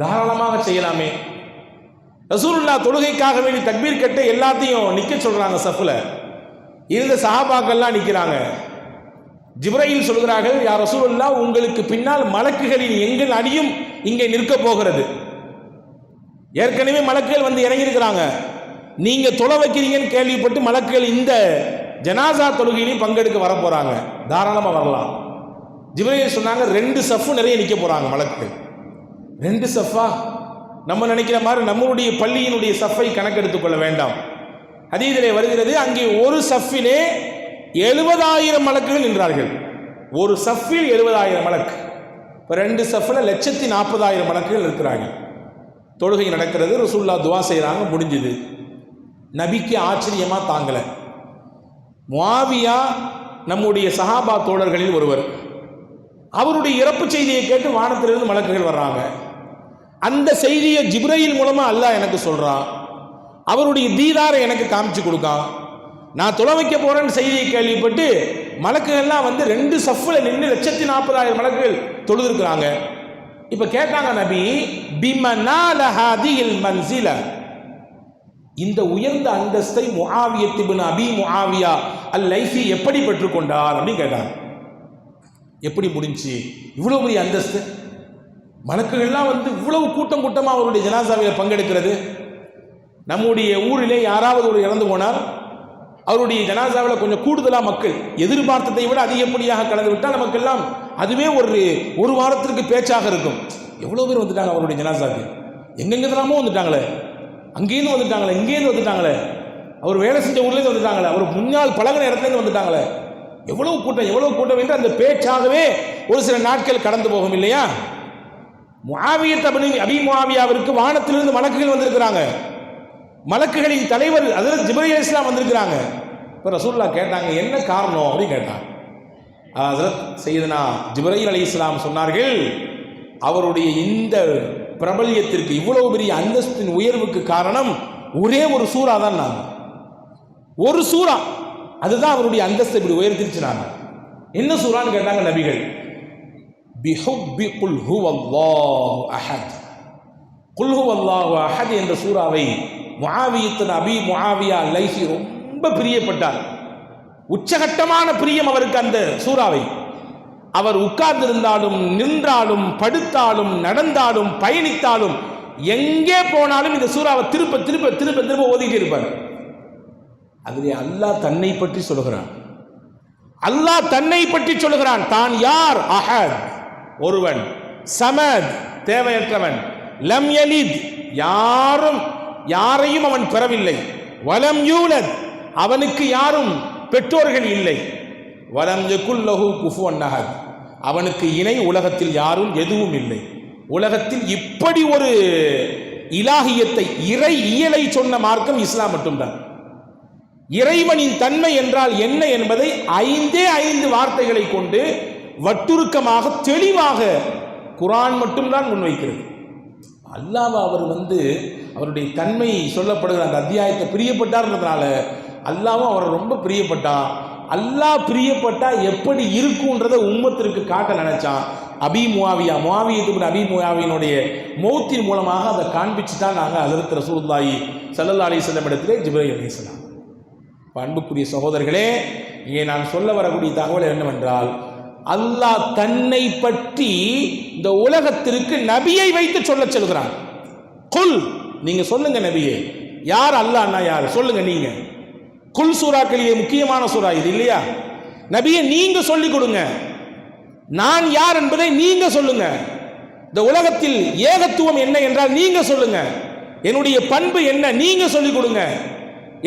தாராளமாக செய்யலாமே. ரசூலுல்லாஹ் தொழுகைக்காக வேண்டி தக்பீர் கட்ட எல்லாத்தையும் நிற்க சொல்றாங்க. சஃப்ல இருந்த சஹாபாக்கள்லாம் நிற்கிறாங்க. ஜிப்ரீல் சொல்கிறார்கள், யா ரசூலுல்லாஹ், உங்களுக்கு பின்னால் மலக்குகளின் எங்கள் அடியும் இங்கே நிற்க போகிறது. ஏற்கனவே மலக்குகள் வந்து இறங்கியிருக்கிறாங்க. நீங்க தொலை வைக்கிறீங்கன்னு கேள்விப்பட்டு மலக்குகள் இந்த ஜனாசா தொழுகையிலையும் பங்கெடுக்க வர போறாங்க, தாராளமா வரலாம். ஜிப்ரீல் சொன்னாங்க, 2 சஃப் நிறைய நிற்க போறாங்க மலக்குகள். 2 சஃபா? நம்ம நினைக்கிற மாதிரி நம்மளுடைய பள்ளியினுடைய சஃபை கணக்கெடுத்துக் கொள்ள வேண்டாம். ஹதீஸிலே வருகிறது, அங்கே ஒரு சஃபிலே 70,000 மலக்குகள் நின்றார்கள். ஒரு சஃபில் 70,000 மலக்கு. இப்போ 2 சஃபில் 140,000 மலக்குகள் இருக்கிறாங்க. தொழுகை நடக்கிறது. ரசூலுல்லாஹ் துவா செய்கிறாங்க, முடிஞ்சுது. நபிக்கு ஆச்சரியமா தாங்கல. முஆவியா நம்முடைய சஹாபா தோழர்களில் ஒருவர். அவருடைய இறப்பு செய்தியை கேட்டு வானத்திலிருந்து மலக்குகள் வர்றாங்க. அந்த செய்தியை ஜிப்ரீல் மூலமா அல்லாஹ் எனக்கு சொல்றான். அவருடைய தீதாரை எனக்கு காமிச்சு கொடுக்கான். நான் தொலை வைக்க போறேன்னு செய்தியை கேள்விப்பட்டு மலக்குகள்லாம் வந்து 2 சஃப்ல நின்று 140,000 மலக்குகள் தொழுதுருக்கிறாங்க. இப்ப கேட்டாங்க, நபி பிமனால ஹாதில் மன்சில, இந்த உயர்ந்த அந்தஸ்தை முஆவியத் இப்னு அபி முஆவியா அல்-லைஸி எப்படி பெற்றுக்கொண்டார் அப்படின்னு கேட்டாங்க. எப்படி முடிஞ்சு இவ்வளவு பெரிய அந்தஸ்து? மலக்குகள்லாம் வந்து இவ்வளவு கூட்டம் கூட்டமாக அவருடைய ஜனாசாவில் பங்கெடுக்கிறது. நம்முடைய ஊரிலே யாராவது ஒரு இறந்து போனால் அவருடைய ஜனாசாவில் கொஞ்சம் கூடுதலாக மக்கள் எதிர்பார்த்ததை விட அதிகப்படியாக கலந்து விட்டால் நமக்கெல்லாம் அதுவே ஒரு வாரத்திற்கு பேச்சாக இருக்கும். எவ்வளோ பேர் வந்துட்டாங்க அவருடைய ஜனாசாவுக்கு, எங்கெங்கெல்லாமோ வந்துட்டாங்களே, அங்கேருந்து வந்துட்டாங்களே, இங்கேருந்து வந்துட்டாங்களே, அவர் வேலை செஞ்ச ஊர்லேருந்து வந்துட்டாங்களே, அவர் முன்னாள் பழகின இடத்துலேருந்து வந்துட்டாங்களே, எவ்வளவு கூட்டம் என்று அந்த பேச்சாகவே ஒரு சில நாட்கள் கடந்து போகும் இல்லையா? முஆவியத் இப்னு அபி முஆவியாவிற்கு வானத்திலிருந்து மலக்குகள் வந்திருக்கிறாங்க. மலக்குகளின் தலைவர் ஹஜ்ரத் ஜிப்ரீல் அலைஹிஸ்ஸலாம் வந்திருக்கிறாங்க. இப்போ ரசூலுல்லாஹ் கேட்டாங்க, என்ன காரணம் அப்படின்னு கேட்டாங்க. ஹஜ்ரத் சையதுனா ஜிப்ரீல் அலைஹிஸ்ஸலாம் சொன்னார்கள், அவருடைய இந்த பிரபல்யத்திற்கு, இவ்வளவு பெரிய அந்தஸ்தின் உயர்வுக்கு காரணம் ஒரே ஒரு சூறா தான். நான் ஒரு சூறா, அதுதான் அவருடைய அந்தஸ்தை இப்படி உயர்த்திருச்சுனாங்க. என்ன சூறான்னு கேட்டாங்க நபிகள். பிஹுப்பி குல் ஹுவல்லாஹு அஹத், குல் ஹுவல்லாஹு அஹத் என்ற சூறாவை முஆவியத் அபி முஆவியா அல்-லைஸி ரொம்ப பிரியப்பட்டார். உச்சகட்டமான பிரியம் அவருக்கு அந்த சூறாவை. அவர் உட்கார்ந்திருந்தாலும், நின்றாலும், படுத்தாலும், நடந்தாலும், பயணித்தாலும், எங்கே போனாலும் இந்த சூறாவை திருப்ப திருப்ப திருப்ப திருப்ப ஓதிட்டு இருப்பார். அதிலே அல்லாஹ் தன்னை பற்றி சொல்கிறான். அல்லாஹ் தன்னை பற்றி சொல்கிறான். தான் யார்? அஹத், ஒருவன். சமத், தேவையற்றவன். லம் யலித், யாரையும் அவன் பெறவில்லை. வலம் யூலத், அவனுக்கு யாரும் பெற்றோர்கள் இல்லை. வலம் யகுல் லஹு குஃபுவன் அஹத், அவனுக்கு இணை உலகத்தில் யாரும் எதுவும் இல்லை. உலகத்தில் இப்படி ஒரு இலாஹியத்தை, இறை இயலை சொன்ன மார்க்கம் இஸ்லாம் மட்டும்தான். இறைவனின் தன்மை என்றால் என்ன என்பதை 5 வார்த்தைகளை கொண்டு வட்டுருக்கமாக தெளிவாக குர்ஆன் மட்டும்தான் முன்வைக்கிறது. அல்லாஹ் அவர் அவருடைய தன்மை சொல்லப்படுகிற அந்த அத்தியாயத்தை பிரியப்பட்டார்ன்றதுனால அல்லாவும் அவரை ரொம்ப பிரியப்பட்டான். அல்லாஹ் பிரியப்பட்டா எப்படி இருக்குன்றதை உம்மத்திற்கு காட்ட நினைச்சான். முஆவியத் இப்னு அபி முஆவியினுடைய மௌத்தின் மூலமாக அதை காண்பிச்சு தான் நாங்கள் ஹஜ்ரத் ரசூலுல்லாஹி ஸல்லல்லாஹு அலைஹி வஸல்லம் இடத்திலே ஜிப்ரீல் அலைஹிஸ்ஸலாம். அன்புக்குரிய சகோதரர்களே, இங்கே நான் சொல்ல வரக்கூடிய தகவல் என்னவென்றால், அல்லாஹ் தன்னை பற்றி இந்த உலகத்திற்கு நபியை வைத்து சொல்ல சொல்கிறான். குல், நீங்க சொல்லுங்க நபியே, யார் அல்லாஹ்னா யார் சொல்லுங்க நீங்க. குல் சூறாக்களிலே முக்கியமான சூறா இது இல்லையா? நபியை நீங்க சொல்லிக் கொடுங்க. நான் யார் என்பதை நீங்க சொல்லுங்க. இந்த உலகத்தில் ஏகத்துவம் என்ன என்றால் நீங்க சொல்லுங்க. என்னுடைய பண்பு என்ன நீங்க சொல்லிக் கொடுங்க.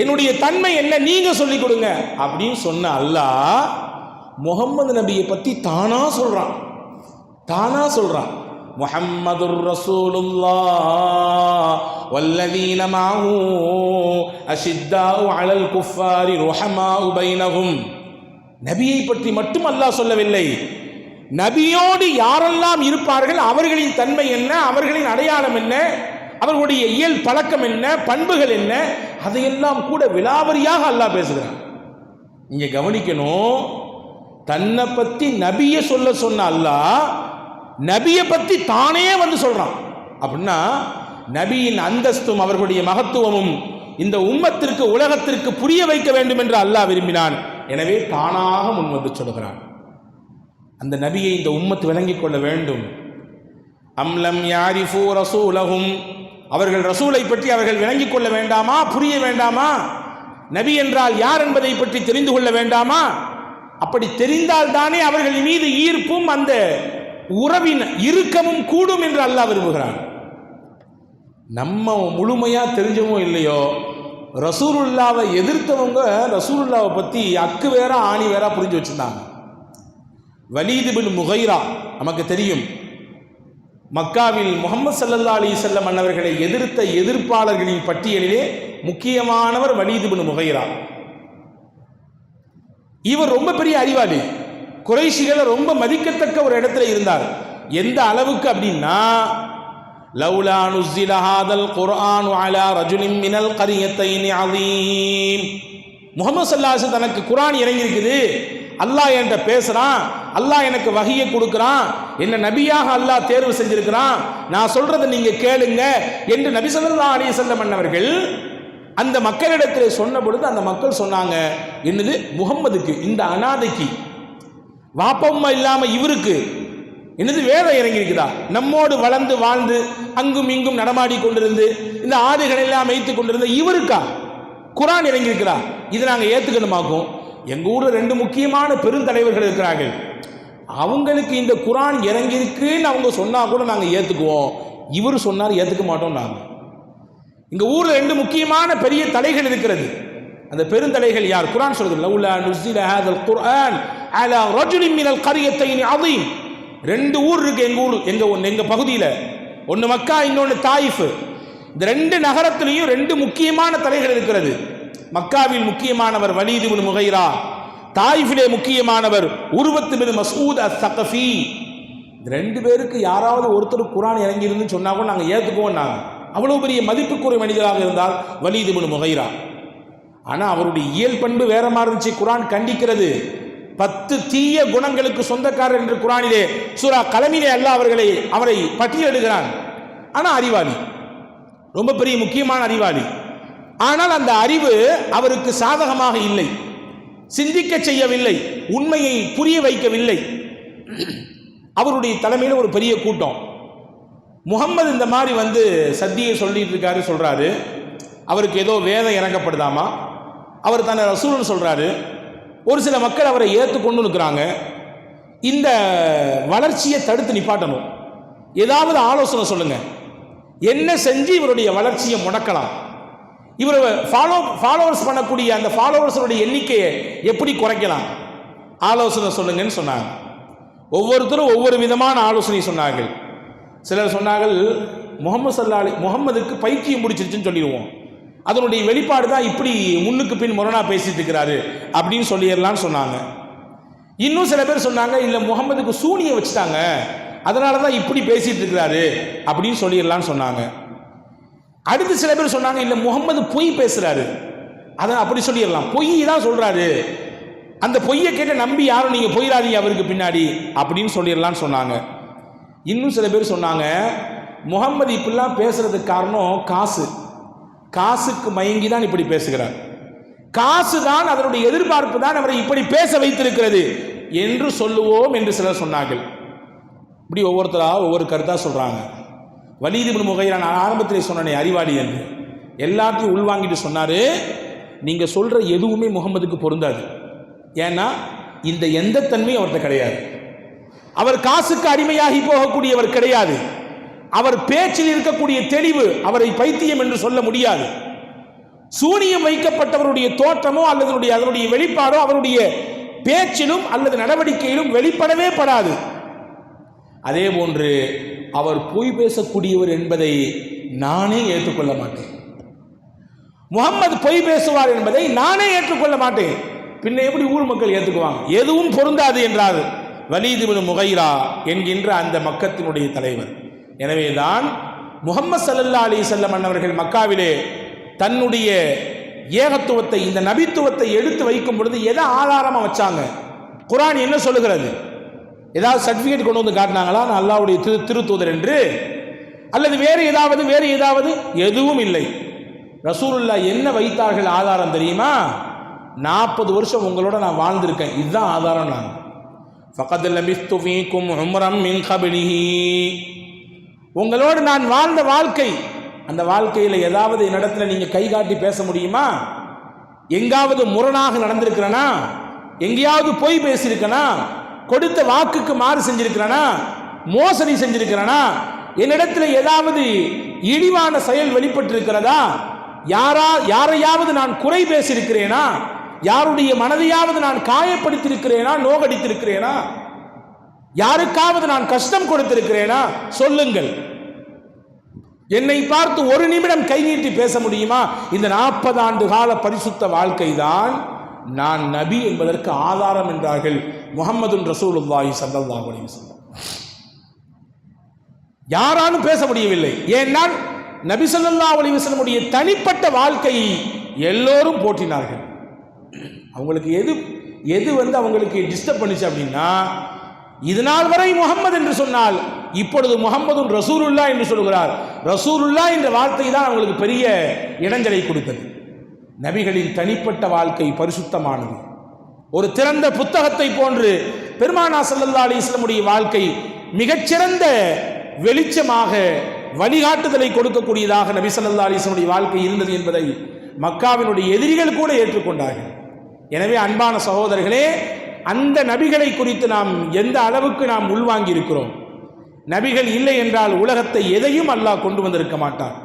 என்னுடைய தன்மை என்ன நீங்க சொல்லிக் கொடுங்க அப்படின்னு சொன்ன அல்லாஹ் முஹம்மது நபியை பத்தி தானா சொல்றான். முஹம்மதுர் ரசூலுல்லாஹ் வல்லதீன மஅஹு அஷித்தாஉ அலல் குஃபாரி ருஹமாஉ பைனஹும். நபியை பற்றி மட்டும் அல்லாஹ் சொல்லவில்லை, நபியோடு யாரெல்லாம் இருப்பார்கள், அவர்களின் தன்மை என்ன, அவர்களின் அடையாளம் என்ன, அவர்களுடைய இயல் பழக்கம் என்ன, பண்புகள் என்ன, அதையெல்லாம் கூட விலாவரியாக அல்லாஹ் பேசுகிறான். நீங்க கவனிக்கணும், தன்னை பற்றி நபியை சொன்ன அல்லாஹ் நபியை பற்றி தானே வந்து சொல்கிறான். அப்படின்னா நபியின் அந்தஸ்தும் அவர்களுடைய மகத்துவமும் இந்த உம்மத்திற்கு உலகத்திற்கு புரிய வைக்க வேண்டும் என்று அல்லாஹ் விரும்பினான். எனவே தானாக முன் வந்து சொல்கிறான். அந்த நபியை இந்த உம்மத்து விளங்கிக் கொள்ள வேண்டும். அம்லம் யாரிஃபு ரசூலஹும், அவர்கள் ரசூலை பற்றி அவர்கள் விளங்கிக் கொள்ள வேண்டாமா? புரிய வேண்டாமா? நபி என்றால் யார் என்பதை பற்றி தெரிந்து கொள்ள வேண்டாமா? அப்படி தெரிந்தால் தானே அவர்கள் மீது ஈர்ப்பும் அந்த உறவின் இறுக்கமும் கூடும் என்று அல்லாஹ் விரும்புகிறான். நம்ம முழுமையா தெரிஞ்சவோ இல்லையோ, ரசூலுல்லாவை எதிர்த்தவங்க ரசூலுல்லாவை பற்றி அக்கு வேற ஆணி வேற புரிஞ்சு வச்சிருந்தாங்க. வலீத் பின் முகைரா நமக்கு தெரியும். மக்காவில் முஹம்மது ஸல்லல்லாஹு அலைஹி வஸல்லம் அன்னவர்களை எதிர்த்த எதிர்ப்பாளர்களின் பட்டியலிலே முக்கியமானவர் வலீத் பின் முகைரா. இவர் ரொம்ப பெரிய அறிவாளி, குறைஷிகளை ரொம்ப மதிக்கத்தக்க ஒரு இடத்துல இருந்தார். எந்த அளவுக்கு அப்படின்னா, லௌலா நுஸ்ஸில ஹாதல் குர்ஆனு அலா ரஜுலின் மினல் கரியத்தைனி அதீம். முஹம்மது ஸல்லல்லாஹு அலைஹி வஸல்லம் தனக்கு குர்ஆன் இறங்கி இருக்குது, அல்லாஹ் என்கிட்ட பேசுறான், அல்லாஹ் எனக்கு வஹியை கொடுக்குறான், என்ன நபியாக அல்லாஹ் தேர்வு செஞ்சிருக்கிறான், நான் சொல்றதை நீங்க கேளுங்க என்று நபி ஸல்லல்லாஹு அலைஹி வஸல்லம் அன்னவர்கள் அந்த மக்களிடத்தில் சொன்ன பொழுது அந்த மக்கள் சொன்னாங்க, என்னது முகம்மதுக்கு, இந்த அனாதைக்கு, வாப்பம்மா இல்லாம இவருக்கு என்னது வேதம் இறங்கி இருக்குதா? நம்மோடு வளர்ந்து வாழ்ந்து அங்கும் இங்கும் நடமாடி கொண்டிருந்து இந்த ஆடுகளை எல்லாம் மேய்த்து கொண்டிருந்த இவருக்கா குர்ஆன் இறங்கி இருக்கிறா? இதை நாங்கள் ஏற்றுக்கணுமாக்கும். எங்கள் ஊரில் 2 முக்கியமான பெருந்தலைவர்கள் இருக்கிறார்கள், அவங்களுக்கு இந்த குர்ஆன் இறங்கியிருக்குன்னு அவங்க சொன்னா கூட நாங்கள் ஏற்றுக்குவோம், இவர் சொன்னார் ஏற்றுக்க மாட்டோம். நாங்கள் எங்கள் ஊரில் 2 முக்கியமான பெரிய தலைகள் இருக்கிறது. அந்த பெருந்தலைகள் யார்? குர்ஆன் சொல்றது, லௌலா நுஸ்ஸில ஹாதல் குர்ஆன் அலா ரஜுலின் மினல் கரியத்தைனி அதீம். 2 ஊர் இருக்கு எங்கள் ஊர், எங்கள் பகுதியில். ஒன்று மக்கா, இன்னொன்று தாயிஃப். இந்த 2 நகரத்திலையும் 2 முக்கியமான தலைகள் இருக்கிறது. மக்காவில் முக்கியமானவர் வலீத் பின் முகைரா, தாயிஃபிலே முக்கியமானவர் உர்வத் பின் மஸ்ஊத் அஸ்-ஸகஃபி. இந்த 2 பேருக்கு யாராவது ஒருத்தர் குர்ஆன் இறங்கி இருந்து சொன்னா கூட நாங்கள் ஏற்றுக்குவோம். நாங்கள் அவ்வளவு பெரிய மதிப்புக்குரிய மனிதராக இருந்தால் வலீத் பின் முகைரா. ஆனால் அவருடைய இயல் பண்பு வேற மாதிரி இருந்துச்சு. குர்ஆன் கண்டிக்கிறது. 10 தீய குணங்களுக்கு சொந்தக்காரர் என்று குர்ஆனிலே சூரா கலமிலே அல்லாஹ் அவரை பட்டியலிடுகிறான். ஆனால் அறிவாளி, ரொம்ப பெரிய முக்கியமான அறிவாளி. ஆனால் அந்த அறிவு அவருக்கு சாதகமாக இல்லை, சிந்திக்க செய்யவில்லை, உண்மையை புரிய வைக்கவில்லை. அவருடைய தலைமையில் ஒரு பெரிய கூட்டம். முகம்மது இந்த மாதிரி வந்து சத்தியை சொல்லிட்டு இருக்காரு, சொல்றாரு, அவருக்கு ஏதோ வேதம் இறங்கப்படுதாமா, அவர் தன்னை ரசூல்னு சொல்றாரு. ஒரு சில மக்கள் அவரை ஏற்றுக்கொண்டு இருக்கிறாங்க. இந்த வளர்ச்சியை தடுத்து நிப்பாட்டணும், ஏதாவது ஆலோசனை சொல்லுங்க, என்ன செஞ்சு இவருடைய வளர்ச்சியை முடக்கலாம், இவர் ஃபாலோவர்ஸ் பண்ணக்கூடிய அந்த ஃபாலோவர்ஸனுடைய எண்ணிக்கையை எப்படி குறைக்கலாம், ஆலோசனை சொல்லுங்கன்னு சொன்னாங்க. ஒவ்வொருத்தரும் ஒவ்வொரு விதமான ஆலோசனை சொன்னார்கள். சிலர் சொன்னார்கள், முகம்மதுக்கு பைத்தியம் முடிச்சிருச்சுன்னு சொல்லிடுவோம், அதனுடைய வெளிப்பாடு தான் இப்படி முன்னுக்கு பின் முரணா பேசிட்டு இருக்கிறாரு அப்படின்னு சொல்லிடலான்னு சொன்னாங்க. இன்னும் சில பேர் சொன்னாங்க, இல்லை முகம்மதுக்கு சூனியை வச்சுட்டாங்க, அதனால தான் இப்படி பேசிட்டு இருக்கிறாரு அப்படின்னு சொல்லிடலான்னு சொன்னாங்க. அடுத்து சில பேர் சொன்னாங்க, இல்லை முகம்மது பொய் பேசுறாரு, அதை அப்படி சொல்லிடலாம், பொய் தான் சொல்றாரு, அந்த பொய்யை கேட்டு நம்பி யாரும் நீங்க போயிடாதீங்க அவருக்கு பின்னாடி அப்படின்னு சொல்லிடலான்னு சொன்னாங்க. இன்னும் சில பேர் சொன்னாங்க, முகம்மது இப்படிலாம் பேசுறதுக்கு காரணம் காசுக்கு மயங்கி தான் இப்படி பேசுகிறார், காசு தான் அதனுடைய எதிர்பார்ப்பு தான் அவரை இப்படி பேச வைத்திருக்கிறது என்று சொல்லுவோம் என்று சிலர் சொன்னார்கள். இப்படி ஒவ்வொருத்தரா ஒவ்வொரு கருத்தா சொல்றாங்க. வலீத் பின் முகைரா, நான் ஆரம்பத்திலே சொன்னேனே அறிவாளி என்று, எல்லாத்தையும் உள்வாங்கிட்டு சொன்னாரு, நீங்க சொல்ற எதுவுமே முகம்மதுக்கு பொருந்தாது. ஏன்னா இந்த எந்த தன்மையும் அவர்கிட்ட கிடையாது. அவர் காசுக்கு அடிமையாகி போகக்கூடியவர் கிடையாது. அவர் பேச்சில் இருக்கக்கூடிய தெளிவு அவரை பைத்தியம் என்று சொல்ல முடியாது. சூனியம் வைக்கப்பட்டவருடைய தோற்றமோ அல்லது அதனுடைய வெளிப்பாடோ அவருடைய பேச்சிலும் அல்லது நடவடிக்கையிலும் வெளிப்படவே படாது. அதே போன்று அவர் பொய் பேசக்கூடியவர் என்பதை நானே ஏற்றுக்கொள்ள மாட்டேன். முகம்மது பொய் பேசுவார் என்பதை நானே ஏற்றுக்கொள்ள மாட்டேன். பின்ன எப்படி ஊர் மக்கள் ஏற்றுக்குவாங்க? எதுவும் பொருந்தாது என்றார் வலீத் பின் முகைரா என்கின்ற அந்த மக்கத்தினுடைய தலைவர். எனவேதான் முஹம்மது ஸல்லல்லாஹு அலைஹி வஸல்லம் அன்னவர்கள் மக்காவிலே தன்னுடைய ஏகத்துவத்தை, இந்த நபித்துவத்தை எடுத்து வைக்கும் பொழுது எதை ஆதாரமாக வச்சாங்க? குர்ஆன் என்ன சொல்லுகிறது? ஏதாவது சர்டிஃபிகேட் கொண்டு வந்து காட்டினாங்களா நான் அல்லாஹ்வுடைய திருத்தூதர் என்று? அல்லது வேறு ஏதாவது? எதுவும் இல்லை. ரசூலுல்லாஹ் என்ன வைத்தார்கள் ஆதாரம் தெரியுமா? 40 வருஷம் உங்களோட நான் வாழ்ந்திருக்கேன், இதுதான் ஆதாரம். நான் ஃபகத் லபிஸ்து ஃபீக்கும் உம்ரம் மின் கப்லிஹி, உங்களோடு நான் வாழ்ந்த வாழ்க்கை, அந்த வாழ்க்கையில் ஏதாவது என்னிடத்துல நீங்க கை காட்டி பேச முடியுமா? எங்காவது முரணாக நடந்திருக்கிறனா? எங்கேயாவது பொய் பேசியிருக்கனா? கொடுத்த வாக்குக்கு மாறு செஞ்சிருக்கிறனா? மோசடி செஞ்சிருக்கிறனா? என்னிடத்துல ஏதாவது இழிவான செயல் வெளிப்பட்டிருக்கிறதா? யாரையாவது நான் குறை பேசியிருக்கிறேனா? யாருடைய மனதையாவது நான் காயப்படுத்தியிருக்கிறேனா? நோகடித்திருக்கிறேனா? யாருக்காவது நான் கஷ்டம் கொடுத்திருக்கிறேனா? சொல்லுங்கள். என்னை பார்த்து ஒரு நிமிடம் கை நீட்டி பேச முடியுமா? இந்த 40 ஆண்டு கால பரிசுத்த வாழ்க்கை தான் நான் நபி என்பதற்கு ஆதாரம் என்றார்கள் முஹம்மதுன் ரசூலுல்லாஹி ஸல்லல்லாஹு அலைஹி வஸல்லம். யாராலும் பேச முடியவில்லை. ஏனால் நபி ஸல்லல்லாஹு அலைஹி வஸல்லமுடைய தனிப்பட்ட வாழ்க்கையை எல்லோரும் போற்றினார்கள். அவங்களுக்கு எது அவங்களுக்கு டிஸ்டர்ப் பண்ணிச்சு அப்படின்னா, இதனால் வரை முகம்மது என்று சொன்னால் இப்பொழுது முஹம்மதுன் ரசூலுல்லா என்று சொல்கிறார். ரசூலுல்லா என்ற வார்த்தை தான் அவங்களுக்கு பெரிய இடைஞ்சலை கொடுத்தது. நபிகளின் தனிப்பட்ட வாழ்க்கை பரிசுத்தமானது. ஒரு திறந்த புத்தகத்தை போன்று பெருமானார் ஸல்லல்லாஹு அலைஹி வஸல்லமுடைய வாழ்க்கை மிகச்சிறந்த வெளிச்சமாக வழிகாட்டுதலை கொடுக்கக்கூடியதாக நபி ஸல்லல்லாஹு அலைஹி வஸல்லமுடைய வாழ்க்கை இருந்தது என்பதை மக்காவினுடைய எதிரிகள் கூட ஏற்றுக்கொண்டார்கள். எனவே அன்பான சகோதரர்களே, அந்த நபிகளை குறித்து நாம் எந்த அளவுக்கு நாம் உள்வாங்கி இருக்கிறோம். நபிகள் இல்லை என்றால் உலகத்தை எதையும் அல்லாஹ் கொண்டு வந்திருக்க மாட்டார்.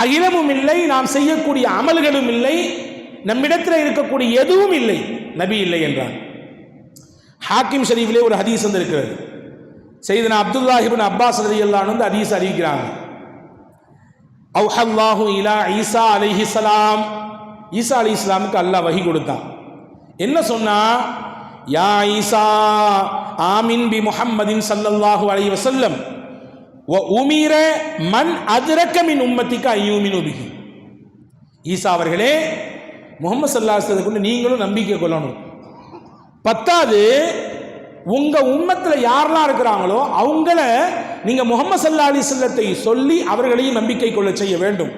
அகிலமும் இல்லை, நாம் செய்யக்கூடிய அமல்களும் இல்லை, நம்மிடத்தில் இருக்கக்கூடிய எதுவும் இல்லை நபி இல்லை என்றார். ஹாக்கிம் ஷரீஃபிலே ஒரு ஹதீஸ் வந்திருக்கிறது. சையதுனா அப்துல்லாஹ் இப்னு அப்பாஸ் ரலியல்லாஹு அன்ஹு அந்த ஹதீஸ் அறிவிக்கிறாங்க. அவ்ஹல்லாஹு இலா ஈசா அலைஹிஸ்ஸலாம், ஈசா அலைஹிஸ்ஸலாமுக்கு அல்லாஹ் வஹி கொடுத்தான். என்ன சொன்னா? யா ஈசா ஆமின் பி முஹம்மதின் ஸல்லல்லாஹு அலைஹி வஸல்லம் வ உமிர மன் அத்ரக மின் உம்மத்திக அய்யூமினு பிஹி. ஈசா அவர்களே, முஹம்மது ஸல்லல்லாஹு அலைஹி வஸல்லம் கொண்டு நீங்களும் நம்பிக்கை கொள்ளணும். பத்தாவது, உங்க உம்மத்தில் யாரெல்லாம் இருக்கிறாங்களோ அவங்கள நீங்க முஹம்மது ஸல்லல்லாஹு அலைஹி வஸல்லத்தை சொல்லி அவர்களையும் நம்பிக்கை கொள்ள செய்ய வேண்டும்.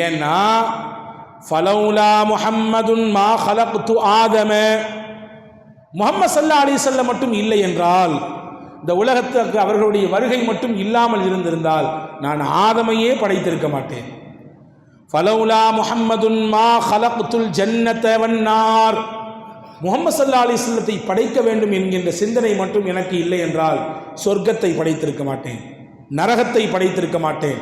ஏன்னா ஃபலௌலா முஹம்மதுன் மா ஹலக்து ஆதம, முஹம்மது ஸல்லல்லாஹு அலைஹி வஸல்லம் மட்டும் இல்லை என்றால், இந்த உலகத்துக்கு அவர்களுடைய வருகை மட்டும் இல்லாமல் இருந்திருந்தால் நான் ஆதமையே படைத்திருக்க மாட்டேன். ஃபலௌலா முஹம்மதுன் மா ஹலக்துல் ஜன்னத வன்னார், முஹம்மது ஸல்லல்லாஹு அலைஹி வஸல்லத்தை படைக்க வேண்டும் என்கின்ற சிந்தனை மட்டும் எனக்கு இல்லை என்றால் சொர்க்கத்தை படைத்திருக்க மாட்டேன், நரகத்தை படைத்திருக்க மாட்டேன்.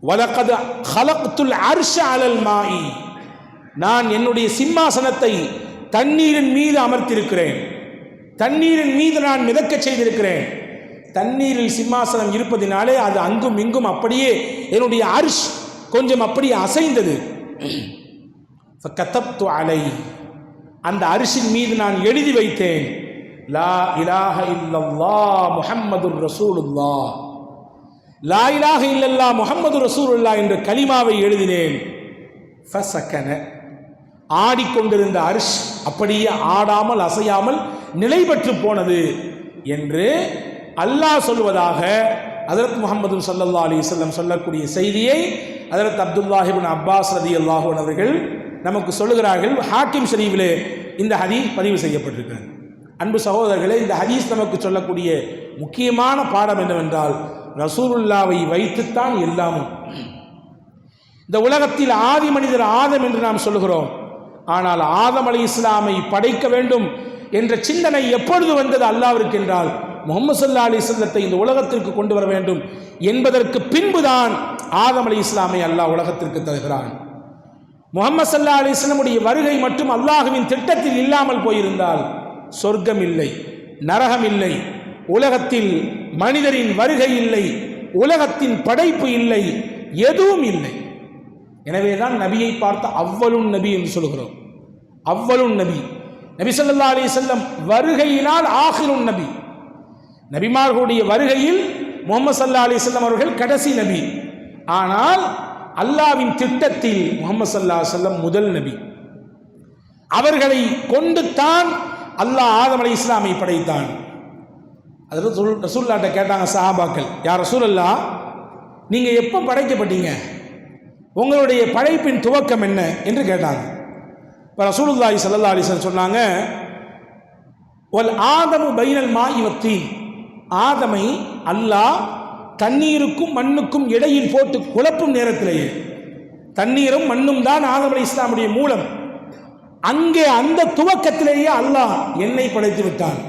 வலகத் ஹலக்துல் அர்ஷ அலல் மாஇ, நான் என்னுடைய சிம்மாசனத்தை தண்ணீரின் மீது அமர்த்திருக்கிறேன், தண்ணீரின் மீது நான் மிதக்க செய்திருக்கிறேன். தண்ணீரில் சிம்மாசனம் இருப்பதினாலே அது அங்கும் இங்கும் அப்படியே என்னுடைய அர்ஷ் கொஞ்சம் அப்படியே அசைந்தது. ஃபகதப்து அலை, அந்த அரிசின் மீது நான் எழுதி வைத்தேன், லா இலாஹ இல்லல்லாஹ் முஹம்மதுர் ரசூலுல்லாஹ், லா இலாஹ இல்லல்லாஹ் முஹம்மது ரசூலுல்லாஹ் என்ற கலிமாவை எழுதினேன். ஃபஸகன, ஆடிக்கொண்டிருந்த அரிஷ் அப்படியே ஆடாமல் அசையாமல் நிலை பெற்று போனது என்று அல்லாஹ் சொல்வதாக ஹஜ்ரத் முஹம்மது ஸல்லல்லாஹு அலைஹி வஸல்லம் சொல்லக்கூடிய செய்தியை ஹஜ்ரத் அப்துல்லாஹ் இப்னு அப்பாஸ் ரலியல்லாஹு அன்ஹு அவர்கள் நமக்கு சொல்லுகிறார்கள். ஹாக்கிம் ஷரீஃபிலே இந்த ஹதீஸ் பதிவு செய்யப்பட்டிருக்கிறது. அன்பு சகோதரர்களே, இந்த ஹதீஸ் நமக்கு சொல்லக்கூடிய முக்கியமான பாடம் என்னவென்றால், ரசூலுல்லாவை வைத்துத்தான் எல்லாமும். இந்த உலகத்தில் ஆதி மனிதர் ஆதம் என்று நாம் சொல்லுகிறோம். ஆனால் ஆதம் அலைஹிஸ்ஸலாமை படைக்க வேண்டும் என்ற சிந்தனை எப்பொழுது வந்தது அல்லாஹ்விற்கு என்றால், முஹம்மது ஸல்லல்லாஹு அலைஹி வஸல்லத்தை இந்த உலகத்திற்கு கொண்டு வர வேண்டும் என்பதற்கு பின்புதான் ஆதம் அலைஹிஸ்ஸலாமை அல்லாஹ் உலகத்திற்கு தருகிறான். முஹம்மது ஸல்லல்லாஹு அலைஹி வஸல்லமுடைய வருகை மட்டும் அல்லாஹ்வின் திட்டத்தில் இல்லாமல் போயிருந்தால் சொர்க்கம் இல்லை, நரகம் இல்லை, உலகத்தில் மனிதரின் வருகை இல்லை, உலகத்தின் படைப்பு இல்லை, எதுவும் இல்லை. எனவேதான் நபியை பார்த்த அவ்வலுன் நபி என்று சொல்கிறோம். அவ்வலுன் நபி, நபி ஸல்லல்லாஹு அலைஹி வஸல்லம் வருகையினால் ஆகிருன் நபி, நபிமார்களுடைய வருகையில் முஹம்மது ஸல்லல்லாஹு அலைஹி வஸல்லம் அவர்கள் கடைசி நபி. ஆனால் அல்லாஹ்வின் திட்டத்தில் முஹம்மது ஸல்லல்லாஹு அலைஹி வஸல்லம் முதல் நபி. அவர்களை கொண்டு தான் அல்லாஹ் ஆதம் அலைஹிஸ்ஸலாமை படைத்தான். அதில் ரசூலுல்லாஹ்ட்ட கேட்டாங்க சஹாபாக்கள், யா ரசூலல்லாஹ், நீங்கள் எப்போ படைக்கப்பட்டீங்க, உங்களுடைய படைப்பின் துவக்கம் என்ன என்று கேட்டாங்க. இப்போ ரசூலுல்லாஹி ஸல்லல்லாஹு அலைஹி வஸல்லம் சொன்னாங்க, வல் ஆதமு பைனல் மாஇ வத்தீன், ஆதமை அல்லாஹ் தண்ணீருக்கும் மண்ணுக்கும் இடையில் போட்டு குழப்பும் நேரத்திலேயே, தண்ணீரும் மண்ணும் தான் ஆதம் அலைஹிஸ்ஸலாமுடைய மூலம், அங்கே அந்த துவக்கத்திலேயே அல்லாஹ் என்னை படைத்து விட்டான்.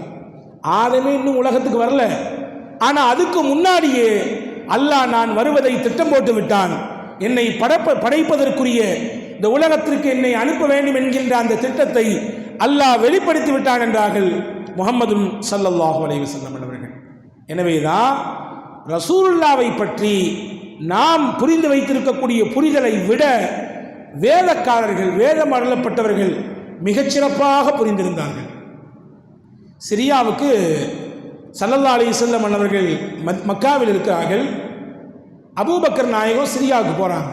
ஆதமே இன்னும் உலகத்துக்கு வரல, ஆனால் அதுக்கு முன்னாடியே அல்லாஹ் நான் வருவதை திட்டம் போட்டு விட்டான். என்னை படைப்பதற்குரிய இந்த உலகத்திற்கு என்னை அனுப்ப வேண்டும் என்கின்ற அந்த திட்டத்தை அல்லாஹ் வெளிப்படுத்தி விட்டான் என்றார்கள் முஹம்மது ஸல்லல்லாஹு அலைஹி வஸல்லம் அவர்கள். எனவேதான் ரசூலுல்லாவை பற்றி நாம் புரிந்து வைத்திருக்கக்கூடிய புரிதலை விட வேதக்காரர்கள், வேதம் அருளப்பட்டவர்கள் மிகச்சிறப்பாக புரிந்திருந்தார்கள். சிரியாவுக்கு ஸல்லல்லாஹு அலைஹி வஸல்லம் அவர்கள் மக்காவில் இருக்கிறார்கள். அபூபக்கர் நாயகம் சிரியாவுக்கு போகிறாங்க.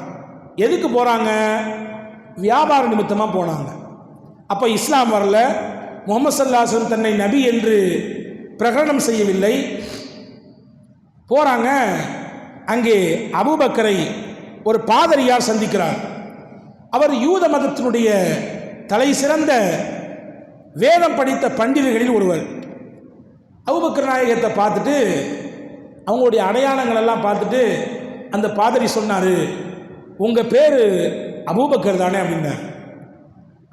எதுக்கு போகிறாங்க? வியாபார நிமித்தமாக போனாங்க. அப்போ இஸ்லாம் வரல, முஹம்மது ஸல்லல்லாஹு அலைஹி வஸல்லம் தன்னை நபி என்று பிரகடனம் செய்யவில்லை. போகிறாங்க. அங்கே அபூபக்கரை ஒரு பாதிரியார் சந்திக்கிறார். அவர் யூத மதத்தினுடைய தலை சிறந்த வேதம் படித்த பண்டிதர்களில் ஒருவர். அபூபக்கர் நாயகத்தை பார்த்துட்டு, அவங்களுடைய அடையாளங்கள் எல்லாம் பார்த்துட்டு அந்த பாதிரி சொன்னார், உங்கள் பேர் அபூபக்கர் தானே அப்படின்னார்.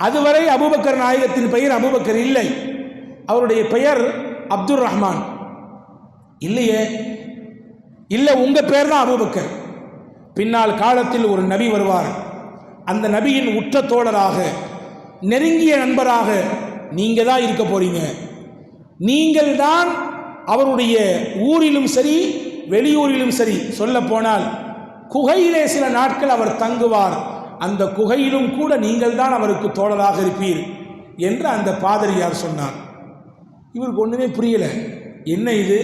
அதுவரை அபூபக்கர் நாயகத்தின் பெயர் அபூபக்கர் இல்லை, அவருடைய பெயர் அப்துர் ரஹ்மான். இல்லையே, இல்லை, உங்கள் பேர் தான் அபூபக்கர். பின்னால் காலத்தில் ஒரு நபி வருவார், அந்த நபியின் உற்ற தோழராக, நெருங்கிய நண்பராக நீங்கள் தான் இருக்க போறீங்க. நீங்கள் தான் அவருடைய ஊரிலும் சரி வெளியூரிலும் சரி, சொல்ல போனால் குகையிலே சில நாட்கள் அவர் தங்குவார், அந்த குகையிலும் கூட நீங்கள் தான் அவருக்கு தோழராக இருப்பீர் என்று அந்த பாதிரியார் சொன்னார். இவருக்கு ஒன்றுமே புரியலை. என்ன இது,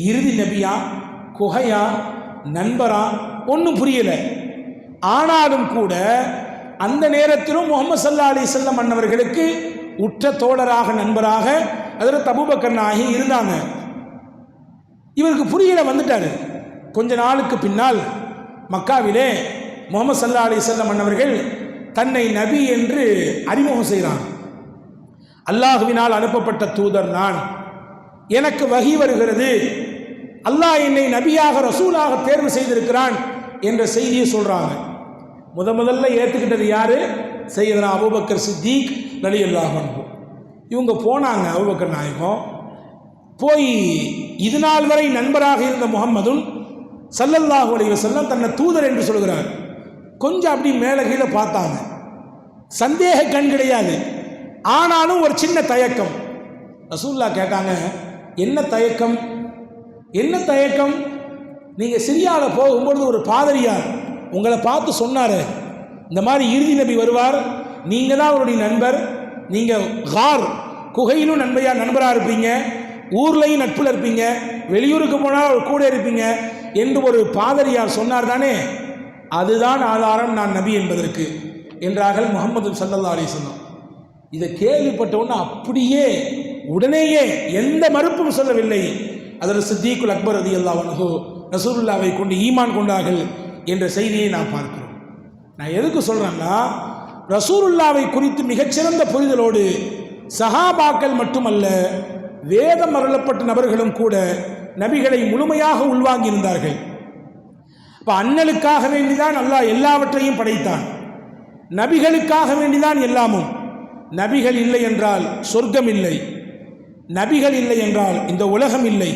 இறுதி நபியா, குகையா, நண்பரா, ஒன்றும் புரியலை. ஆனாலும் கூட அந்த நேரத்திலும் முஹம்மது ஸல்லல்லாஹு அலைஹி வஸல்லம் அன்னவர்களுக்கு உற்ற தோழராக, நண்பராக ஹஜ்ரத் அபூபக்கர் நாயகி இருந்தாங்க. இவருக்கு புரியல, வந்துட்டாரு. கொஞ்ச நாளுக்கு பின்னால் மக்காவிலே முஹம்மது ஸல்லல்லாஹு அலைஹி வஸல்லம் அன்னவர்கள் தன்னை நபி என்று அறிமுகம் செய்கிறார். அல்லாஹுவினால் அனுப்பப்பட்ட தூதர் நான், எனக்கு வஹி வருகிறது, அல்லாஹ் என்னை நபியாக ரசூலாக தேர்வு செய்திருக்கிறான் என்ற செய்தியை சொல்றாங்க. முதல்ல ஏற்றுக்கிட்டது யாரு? சையதுனா அபூபக்கர் சித்திக் ரலியல்லாஹு அன்ஹு. இவங்க போனாங்க. அபூபக்கர் நாயகம் போய் இது நாள் வரை நண்பராக இருந்த முஹம்மதுன் ஸல்லல்லாஹு அலைஹி வஸல்லம் தன்னை தூதர் என்று சொல்கிறார். கொஞ்சம் அப்படி மேலே கீழே பார்த்தாங்க. சந்தேக கண் கிடையாது, ஆனாலும் ஒரு சின்ன தயக்கம். ரசூலுல்லாஹ் கேட்டாங்க, என்ன தயக்கம், என்ன தயக்கம்? நீங்கள் சிரியாவில் போகும்பொழுது ஒரு பாதிரியார் உங்களை பார்த்து சொன்னார், இந்த மாதிரி இறுதி நபி வருவார், நீங்கள் தான் அவருடைய நண்பர், நீங்கள் கார் குகையிலும் நண்பராக இருப்பீங்க, ஊர்லையும் நட்பில் இருப்பீங்க, வெளியூருக்கு போனால் அவர் கூட இருப்பீங்க என்று ஒரு பாதிரியார் சொன்னார் தானே, அதுதான் ஆதாரம் நான் நபி என்பதற்கு என்றார்கள் முஹம்மது ஸல்லல்லாஹு அலைஹி வஸல்லம். இதை கேள்விப்பட்டவுடனே அப்படியே உடனேயே எந்த மறுப்பும் சொல்லவில்லை. அதில் சித்திகுல் அக்பர் ரலியல்லாஹு அன்ஹு ரசூலுல்லாவை கொண்டு ஈமான் கொண்டார்கள் என்ற செய்தியை நாம் பார்க்கிறோம். நான் எதுக்கு சொல்கிறேன்னா, ரசூலுல்லாவை குறித்து மிகச்சிறந்த புரிதலோடு சஹாபாக்கள் மட்டுமல்ல, வேதம் அருளப்பட்ட நபர்களும் கூட நபிகளை முழுமையாக உள்வாங்கி இருந்தார்கள். இப்போ அண்ணலுக்காக வேண்டிதான் அல்லாஹ் எல்லாவற்றையும் படைத்தான், நபிகளுக்காக வேண்டிதான் எல்லாமும். நபிகள் இல்லை என்றால் சொர்க்கம் இல்லை, நபிகள் இல்லை என்றால் இந்த உலகம் இல்லை,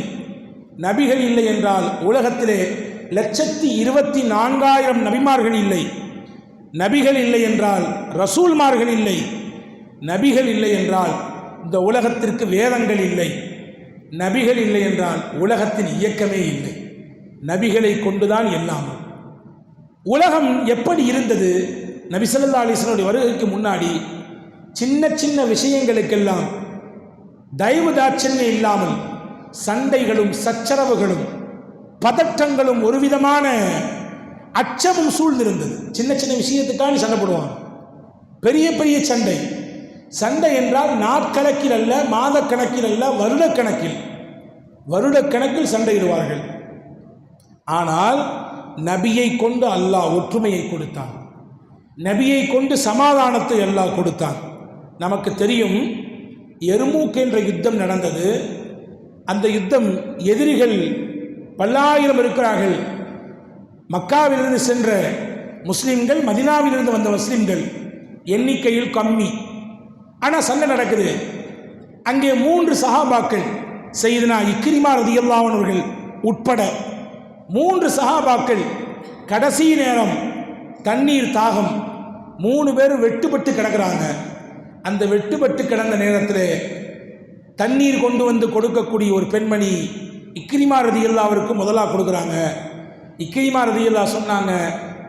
நபிகள் இல்லை என்றால் உலகத்திலே 124,000 நபிமார்கள் இல்லை, நபிகள் இல்லை என்றால் ரசூல்மார்கள் இல்லை, நபிகள் இல்லை என்றால் இந்த உலகத்திற்கு வேதங்கள் இல்லை, நபிகள் இல்லை என்றால் உலகத்தின் இயக்கமே இல்லை. நபிகளை கொண்டுதான் எல்லாம். உலகம் எப்படி இருந்தது? நபி ஸல்லல்லாஹு அலைஹி வஸல்லம் வருகைக்கு முன்னாடி சின்ன சின்ன விஷயங்களுக்கெல்லாம் தயவு தாட்சண்யம் இல்லாமல் சண்டைகளும் சச்சரவுகளும் பதற்றங்களும் ஒரு விதமான அச்சமும் சூழ்ந்திருந்தது. சின்ன சின்ன விஷயத்துக்காக சண்டை போடுவாங்க, பெரிய பெரிய சண்டை. சண்டை என்றால் நாட்கணக்கில் அல்ல, மாதக்கணக்கில் அல்ல, வருடக்கணக்கில் சண்டையிடுவார்கள். ஆனால் நபியை கொண்டு அல்லாஹ் ஒற்றுமையை கொடுத்தான், நபியை கொண்டு சமாதானத்தை அல்லாஹ் கொடுத்தான். நமக்கு தெரியும், எர்மூக் என்ற யுத்தம் நடந்தது. அந்த யுத்தம் எதிரிகள் பல்லாயிரம் இருக்கிறார்கள். மக்காவிலிருந்து சென்ற முஸ்லிம்கள், மதினாவிலிருந்து வந்த முஸ்லிம்கள் எண்ணிக்கையில் கம்மி. ஆனால் சண்டை நடக்குது. அங்கே 3 சஹாபாக்கள், சையதுனா இக்ரிமா ரலியல்லாஹு அன்ஹு அவர்கள் உட்பட 3 சஹாபாக்கள் கடைசி நேரம் தண்ணீர் தாகம், 3 பேர் வெட்டுப்பட்டு கிடக்கிறாங்க. அந்த வெட்டுப்பட்டு கிடந்த நேரத்தில் தண்ணீர் கொண்டு வந்து கொடுக்கக்கூடிய ஒரு பெண்மணி இக்ரிமா ரலியல்லாஹு அவருக்கு முதலாக கொடுக்குறாங்க. இக்ரிமா ரலியல்லாஹு சொன்னாங்க,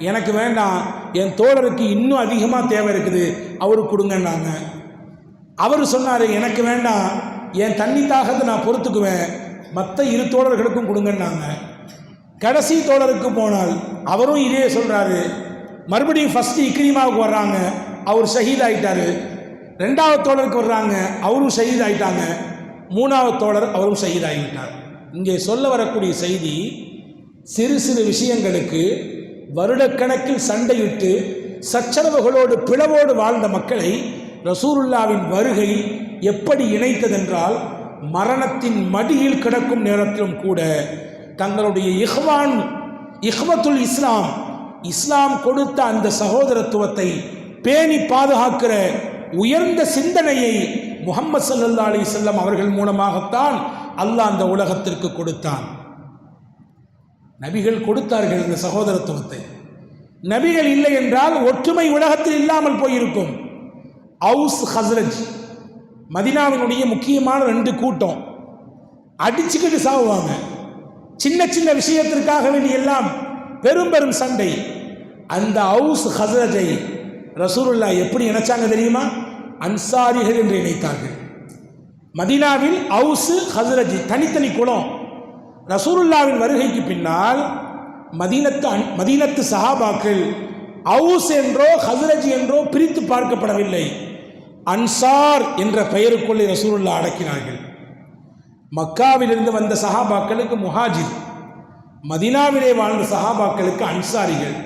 எனக்கு வேண்டாம், என் தோழருக்கு இன்னும் அதிகமாக தேவை இருக்குது, அவருக்கு கொடுங்கன்னாங்க. அவர் சொன்னார், எனக்கு வேண்டாம், என் தண்ணி தாகத்தை நான் பொறுத்துக்குவேன், மற்ற 2 தோழர்களுக்கும் கொடுங்கன்னாங்க. கடைசி தோழருக்கு போனால் அவரும் இதே சொல்கிறாரு. மறுபடியும் ஃபஸ்ட்டு இக்ரிமாவுக்கு வர்றாங்க, அவர் ஷஹீத் ஆகிட்டார். 2வது தோழருக்கு வர்றாங்க, அவரும் ஷஹீத் ஆகிட்டாங்க. 3வது தோழர் அவரும் ஷஹீத் ஆகிவிட்டார். இங்கே சொல்ல வரக்கூடிய செய்தி, சிறு சிறு விஷயங்களுக்கு வருடக்கணக்கில் சண்டையிட்டு சச்சரவுகளோடு பிளவோடு வாழ்ந்த மக்களை ரசூலுல்லாவின் வருகை எப்படி இணைத்ததென்றால், மரணத்தின் மடியில் கிடக்கும் நேரத்திலும் கூட தங்களுடைய இஹ்வத்துல் இஸ்லாம் கொடுத்த அந்த சகோதரத்துவத்தை பேணி பாதுகாக்கிற உயர்ந்த சிந்தனையை முஹம்மது ஸல்லல்லாஹு அலைஹி வஸல்லம் அவர்கள் மூலமாகத்தான் அல்லாஹ் அந்த உலகத்திற்கு கொடுத்தான். நபிகள் கொடுத்தார்கள் இந்த சகோதரத்துவத்தை. நபிகள் இல்லை என்றால் ஒற்றுமை உலகத்தில் இல்லாமல் போயிருக்கும். அவுஸ் ஹஸ்ரஜ் மதினாவினுடைய முக்கியமான 2 கூட்டம் அடிச்சுக்கிட்டு சாவுவாங்க. சின்ன சின்ன விஷயத்திற்காக வேண்டி எல்லாம் பெரும் பெரும் சண்டை. அந்த அவுஸ் ஹஸ்ரஜை ரசூலுல்லாஹ் எப்படி இணைச்சாங்க தெரியுமா? அன்சாரிகள் என்று இணைத்தார்கள். மதினாவில் அவுஸ் ஹஸ்ரஜ் தனித்தனி குலம். ரசூலுல்லாவின் வருகைக்கு பின்னால் மதீனத்து சஹாபாக்கள் அவுஸ் என்றோ ஹஸ்ரஜ் என்றோ பிரித்து பார்க்கப்படவில்லை. அன்சார் என்ற பெயருக்குள்ளே ரசூலுல்லாஹ் அடக்கினார்கள். மக்காவிலிருந்து வந்த சஹாபாக்களுக்கு முஹாஜிர், மதீனாவிலே வாழ்ந்த சஹாபாக்களுக்கு அன்சாரிகள்.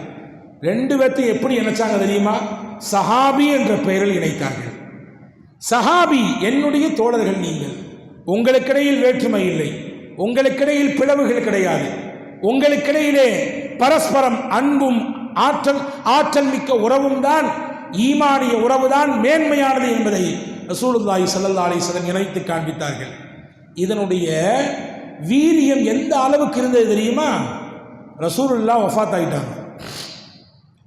2 பேர்த்தையும் எப்படி இணைச்சாங்க தெரியுமா? சஹாபி என்ற பெயரில் இணைத்தார்கள். சஹாபி என்னுடைய தோழர்கள் நீங்கள், உங்களுக்கிடையில் வேற்றுமை இல்லை, உங்களுக்கிடையில் பிளவுகள் கிடையாது, உங்களுக்கிடையிலே பரஸ்பரம் அன்பும் ஆற்றல் மிக்க உறவும் தான், ஈமானிய உறவுதான் மேன்மையானது என்பதை ரசூலுல்லாஹி ஸல்லல்லாஹு அலைஹி வஸல்லம் இணைத்து காண்பித்தார்கள். இதனுடைய வீரியம் எந்த அளவுக்கு இருந்தது தெரியுமா? ரசூலுல்லாஹ் வஃபாத் ஆகிட்டாங்க.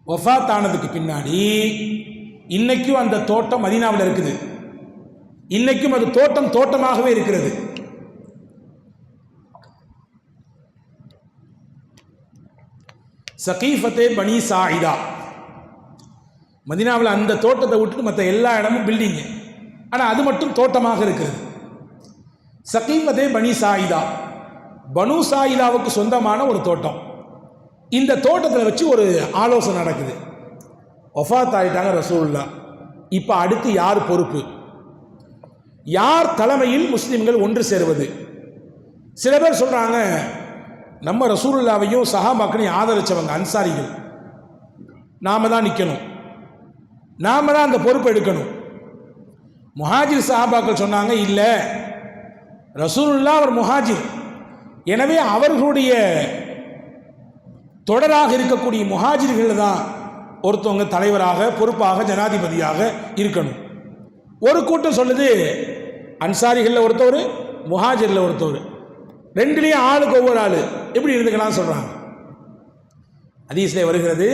வஃபாத் ஆனதுக்கு பின்னாடி இன்னைக்கும் அந்த தோட்டம் மதீனாவில் இருக்குது. இன்னைக்கும் அது தோட்டமாகவே இருக்கிறது. சகீஃபத்தே பனி சாயிதா, மதீனாவில் அந்த தோட்டத்தை விட்டுட்டு மற்ற எல்லா இடமும் பில்டிங்கு, ஆனால் அது மட்டும் தோட்டமாக இருக்கிறது. சகீஃபத்தே பனி சாயிதா, பனு சாயிதாவுக்கு சொந்தமான ஒரு தோட்டம். இந்த தோட்டத்தில் வச்சு ஒரு ஆலோசனை நடக்குது. வஃபாத் ஆகிட்டாங்க ரசூலுல்லாஹ். இப்போ அடுத்து யார் பொறுப்பு, யார் தலைமையில் முஸ்லிம்கள் ஒன்று சேருவது? சில பேர் சொல்கிறாங்க, நம்ம ரசூலுல்லாவையும் சஹாபாக்களையும் ஆதரிச்சவங்க அன்சாரிகள், நாம தான் நிற்கணும், நாம தான் அந்த பொறுப்பை எடுக்கணும். முஹாஜிர் சஹாபாக்கள் சொன்னாங்க, இல்லை, ரசூலுல்லாஹ் அவர் முஹாஜிர், எனவே அவர்களுடைய தொடராக இருக்கக்கூடிய முஹாஜிர்கள் தான் ஒருத்தவங்க தலைவராக, பொறுப்பாக, ஜனாதிபதியாக இருக்கணும். ஒரு கூட்டம் சொல்லுது, அன்சாரிகளில் ஒருத்தவர், முஹாஜிரில் ஒருத்தவர், 2லேயும் ஆளுக்கு ஒவ்வொரு ஆள் எப்படி இருந்துக்கலாம் சொல்கிறாங்க. ஹதீஸ்லே வருகிறது,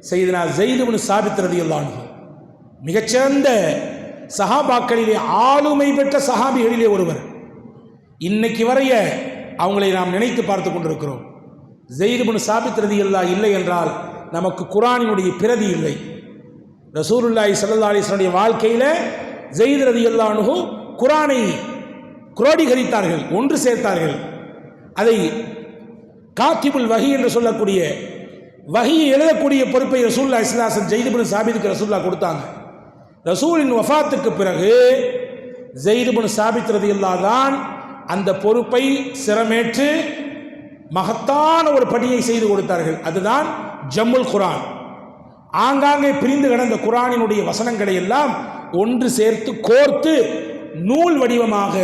சையதுனா ஸைத் இப்னு சாபித் ரலியல்லாஹு அன்ஹு மிகச்சிறந்த சஹாபாக்களிலே ஆளுமை பெற்ற சஹாபிகளிலே ஒருவர். இன்னைக்கு வரைய அவங்களை நாம் நினைத்து பார்த்து கொண்டிருக்கிறோம். ஸைத் இப்னு சாபித் ரலியல்லாஹு இல்லை என்றால் நமக்கு குர்ஆனினுடைய பிரதி இல்லை. ரசூலுல்லாஹி ஸல்லல்லாஹு அலைஹி வஸல்லம் வாழ்க்கையில் ஸைத் ரலியல்லாஹு அன்ஹு குர்ஆனை குரோடீகரித்தார்கள், ஒன்று சேர்த்தார்கள். அதை காத்திபுல் வஹி என்று சொல்லக்கூடிய வஹியை எழுதக்கூடிய பொறுப்பை ரசூலுல்லாஹி ஸல்லல்லாஹு அலைஹி வஸல்லம் ஸைத் இப்னு சாபித்துக்கு ரசூலுல்லாஹ் கொடுத்தாங்க. ரசூலின் வஃபாத்துக்கு பிறகு ஸைத் இப்னு சாபித் ரலியல்லாஹு தான் அந்த பொறுப்பை சிரமேற்று மகத்தான ஒரு பணியை செய்து கொடுத்தார்கள். அதுதான் ஜம்முல் குர்ஆன். ஆங்காங்கே பிரிந்து கிடந்த குர்ஆனினுடைய வசனங்களை எல்லாம் ஒன்று சேர்த்து கோர்த்து நூல் வடிவமாக